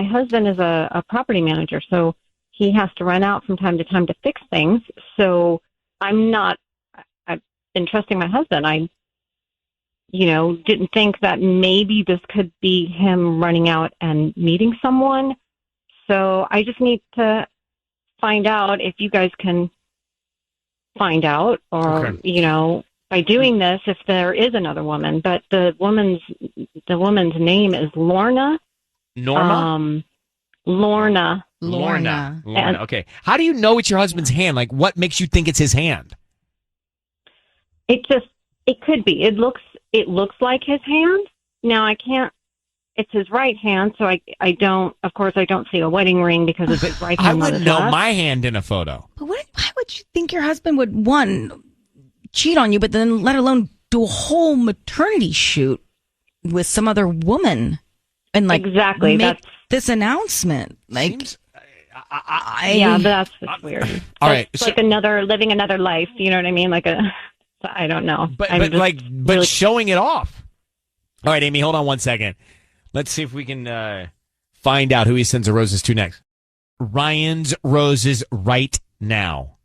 husband is a property manager, so he has to run out from time to time to fix things. So I've been trusting my husband. I, didn't think that maybe this could be him running out and meeting someone. So I just need to find out if you guys can find out or, by doing this, if there is another woman. But the woman's name is Lorna. Norma? Lorna. And, okay. How do you know it's your husband's hand? Like, what makes you think it's his hand? It could be. It looks like his hand. Now it's his right hand, so I don't see a wedding ring because it's his right hand. I wouldn't know my hand in a photo. But why would you think your husband would, one, cheat on you, but then let alone do a whole maternity shoot with some other woman and exactly make this announcement? That's just weird. All right, it's like living another life. You know what I mean? I don't know. But showing it off. All right, Amy, hold on 1 second. Let's see if we can find out who he sends the roses to next. Ryan's Roses right now.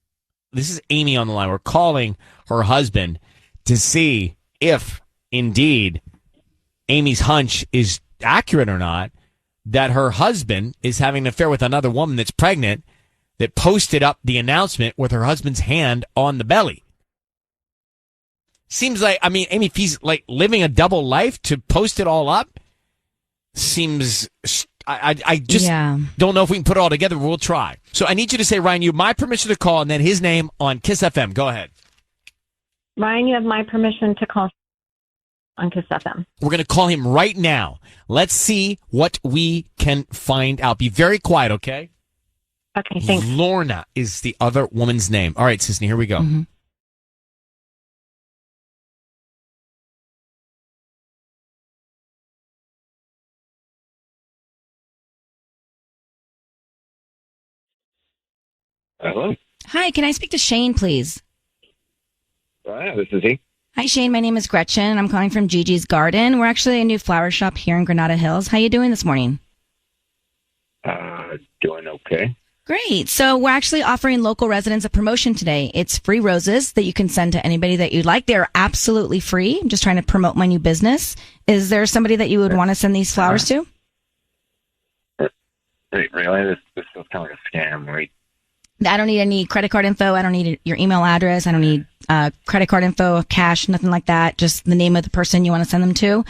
This is Amy on the line. We're calling her husband to see if, indeed, Amy's hunch is accurate or not, that her husband is having an affair with another woman that's pregnant that posted up the announcement with her husband's hand on the belly. Seems like, I mean, Amy, if he's like living a double life to post it all up, seems, I just don't know if we can put it all together, but we'll try. So I need you to say, Ryan, you have my permission to call and then his name on KIIS-FM. Go ahead. Ryan, you have my permission to call on KIIS-FM. We're going to call him right now. Let's see what we can find out. Be very quiet, okay? Okay, thanks. Lorna is the other woman's name. All right, Sisney, here we go. Mm-hmm. Hello. Hi, can I speak to Shane, please? Yeah, this is he. Hi, Shane. My name is Gretchen. I'm calling from Gigi's Garden. We're actually a new flower shop here in Granada Hills. How you doing this morning? Doing okay. Great. So we're actually offering local residents a promotion today. It's free roses that you can send to anybody that you'd like. They're absolutely free. I'm just trying to promote my new business. Is there somebody that you would want to send these flowers to? Wait, really? This feels kind of like a scam, right? I don't need any credit card info. I don't need your email address. I don't need credit card info, cash, nothing like that. Just the name of the person you want to send them to.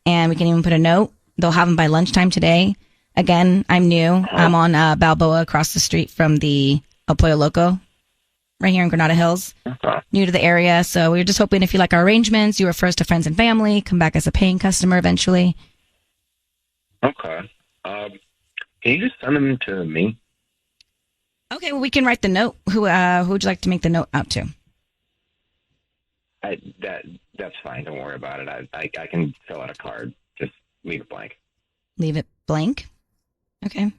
And we can even put a note. They'll have them by lunchtime today. Again, I'm new. I'm on Balboa across the street from the El Pollo Loco right here in Granada Hills. New to the area. So we were just hoping if you like our arrangements, you refer us to friends and family, come back as a paying customer eventually. Okay. Can you just send them to me? Okay, well, we can write the note. Who would you like to make the note out to? That's fine. Don't worry about it. I can fill out a card. Just leave it blank. Leave it blank? Okay.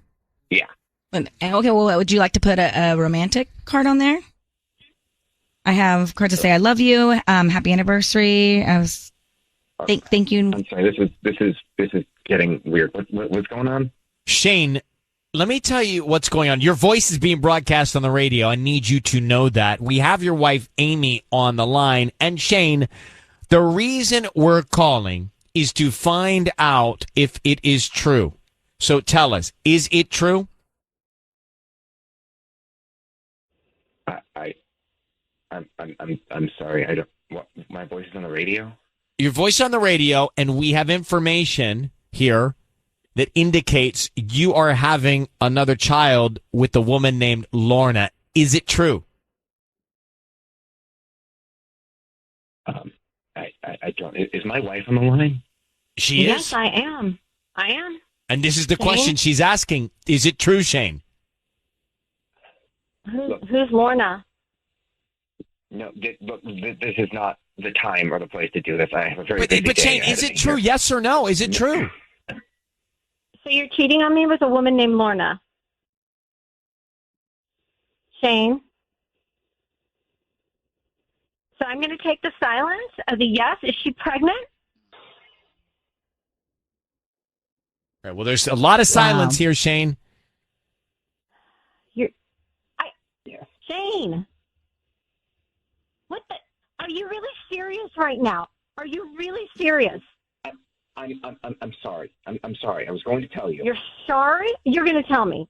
Yeah. Okay, well, would you like to put a romantic card on there? I have cards to say I love you, happy anniversary. Thank you. I'm sorry. This is getting weird. What's going on? Shane, let me tell you what's going on. Your voice is being broadcast on the radio. I need you to know that. We have your wife, Amy, on the line. And Shane, the reason we're calling is to find out if it is true. So tell us, is it true? I'm sorry. I don't. What, my voice is on the radio? Your voice on the radio, and we have information here that indicates you are having another child with a woman named Lorna. Is it true? I don't. Is my wife on the line? She is? Yes, I am. I am. And this is the Shane? question she's asking. Is it true, Shane? Who's Lorna? No, look, this is not the time or the place to do this. I have a very busy But day Shane, ahead is of it me true? here. Yes or no? Is it true? So you're cheating on me with a woman named Lorna? Shane? So I'm going to take the silence as a yes. Is she pregnant? All right, well, there's a lot of silence here, Shane. Shane, what the? Are you really serious right now? Are you really serious? I'm sorry. I'm sorry. I was going to tell you. You're sorry? You're going to tell me.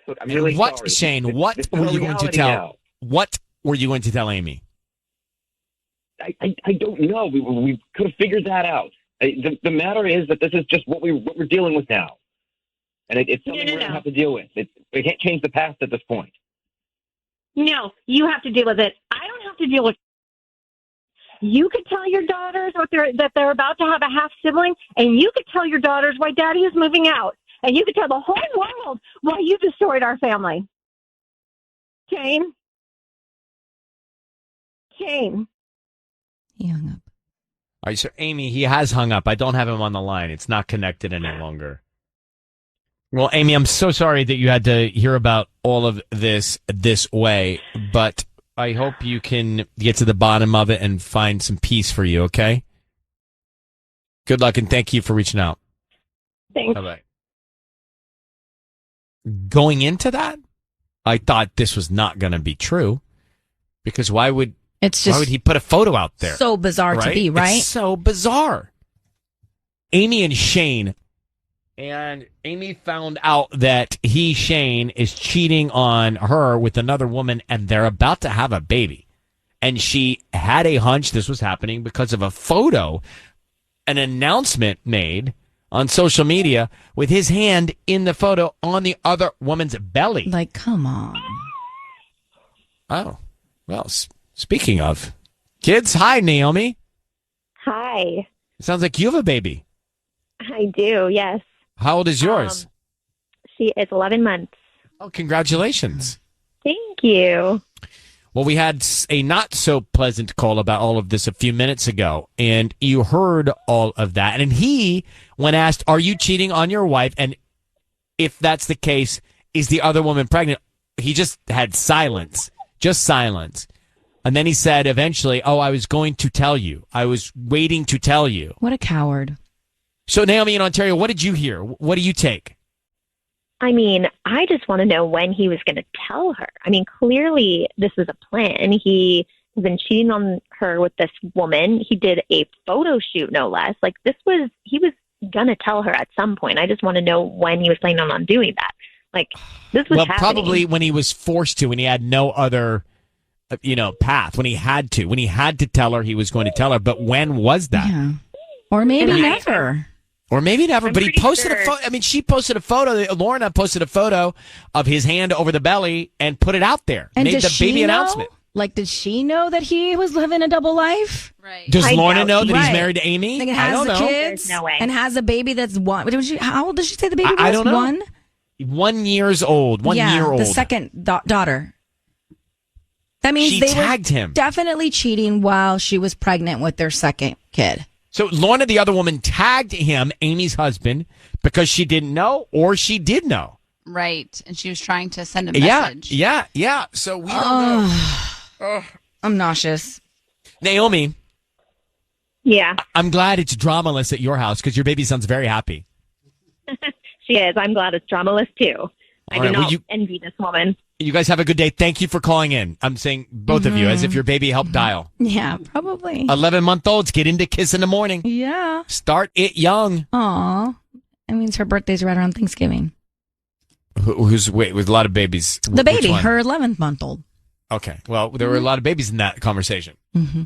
Look, I'm really What, sorry. Shane? What This is were a you going to reality tell? now. What were you going to tell Amy? I don't know. We could have figured that out. The matter is that this is just what we're dealing with now, and it's something we're going to have to deal with. We can't change the past at this point. No, you have to deal with it. I don't have to deal with it. You could tell your daughters that they're about to have a half sibling, and you could tell your daughters why Daddy is moving out, and you could tell the whole world why you destroyed our family. Shane? He hung up. All right, so Amy, he has hung up. I don't have him on the line. It's not connected any longer. Well, Amy, I'm so sorry that you had to hear about all of this way, but I hope you can get to the bottom of it and find some peace for you, okay? Good luck, and thank you for reaching out. Thanks. Bye-bye. Going into that, I thought this was not going to be true, because why would It's just why would he put a photo out there? so bizarre to be, right? It's so bizarre. Amy and Shane. And Amy found out that Shane, is cheating on her with another woman, and they're about to have a baby. And she had a hunch this was happening because of a photo, an announcement made on social media with his hand in the photo on the other woman's belly. Like, come on. Oh, well, speaking of kids, hi, Naomi. Hi. It sounds like you have a baby. I do, yes. How old is yours? She is 11 months. Oh, congratulations. Thank you. Well, we had a not so pleasant call about all of this a few minutes ago, and you heard all of that. And when asked, are you cheating on your wife? And if that's the case, is the other woman pregnant? He just had silence, just silence. And then he said eventually, I was going to tell you. I was waiting to tell you. What a coward. So, Naomi in Ontario, what did you hear? What do you take? I mean, I just want to know when he was going to tell her. I mean, clearly this was a plan. He has been cheating on her with this woman. He did a photo shoot, no less. Like, he was going to tell her at some point. I just want to know when he was planning on doing that. Like, this was happening. Probably when he was forced to, when he had no other, path, when he had to tell her, he was going to tell her. But when was that? Yeah. Or maybe never. Or maybe never, but he posted a photo. I mean, she posted a photo. Lorna posted a photo of his hand over the belly and put it out there. And made the baby announcement. Like, did she know that he was living a double life? Right. Does Lorna know that he's married to Amy? Like, I don't know. Kids no way. and has a baby that's one. How old did she say the baby was? I don't know. 1? 1 year old. 1 year old. The second daughter. That means she they tagged were him. Definitely cheating while she was pregnant with their second kid. So Lorna, the other woman, tagged him, Amy's husband, because she didn't know, or she did know. Right. And she was trying to send a message. Yeah. So we don't know. I'm nauseous. Naomi. Yeah. I'm glad it's dramaless at your house because your baby sounds very happy. She is. I'm glad it's dramaless, too. I do not you envy this woman. You guys have a good day. Thank you for calling in. I'm saying both of you, as if your baby helped dial. Yeah, probably. 11-month-olds, get into KIIS in the morning. Yeah. Start it young. Aw. That means her birthday's right around Thanksgiving. With a lot of babies? The baby, her 11th month old. Okay. Well, there were a lot of babies in that conversation. Mm-hmm.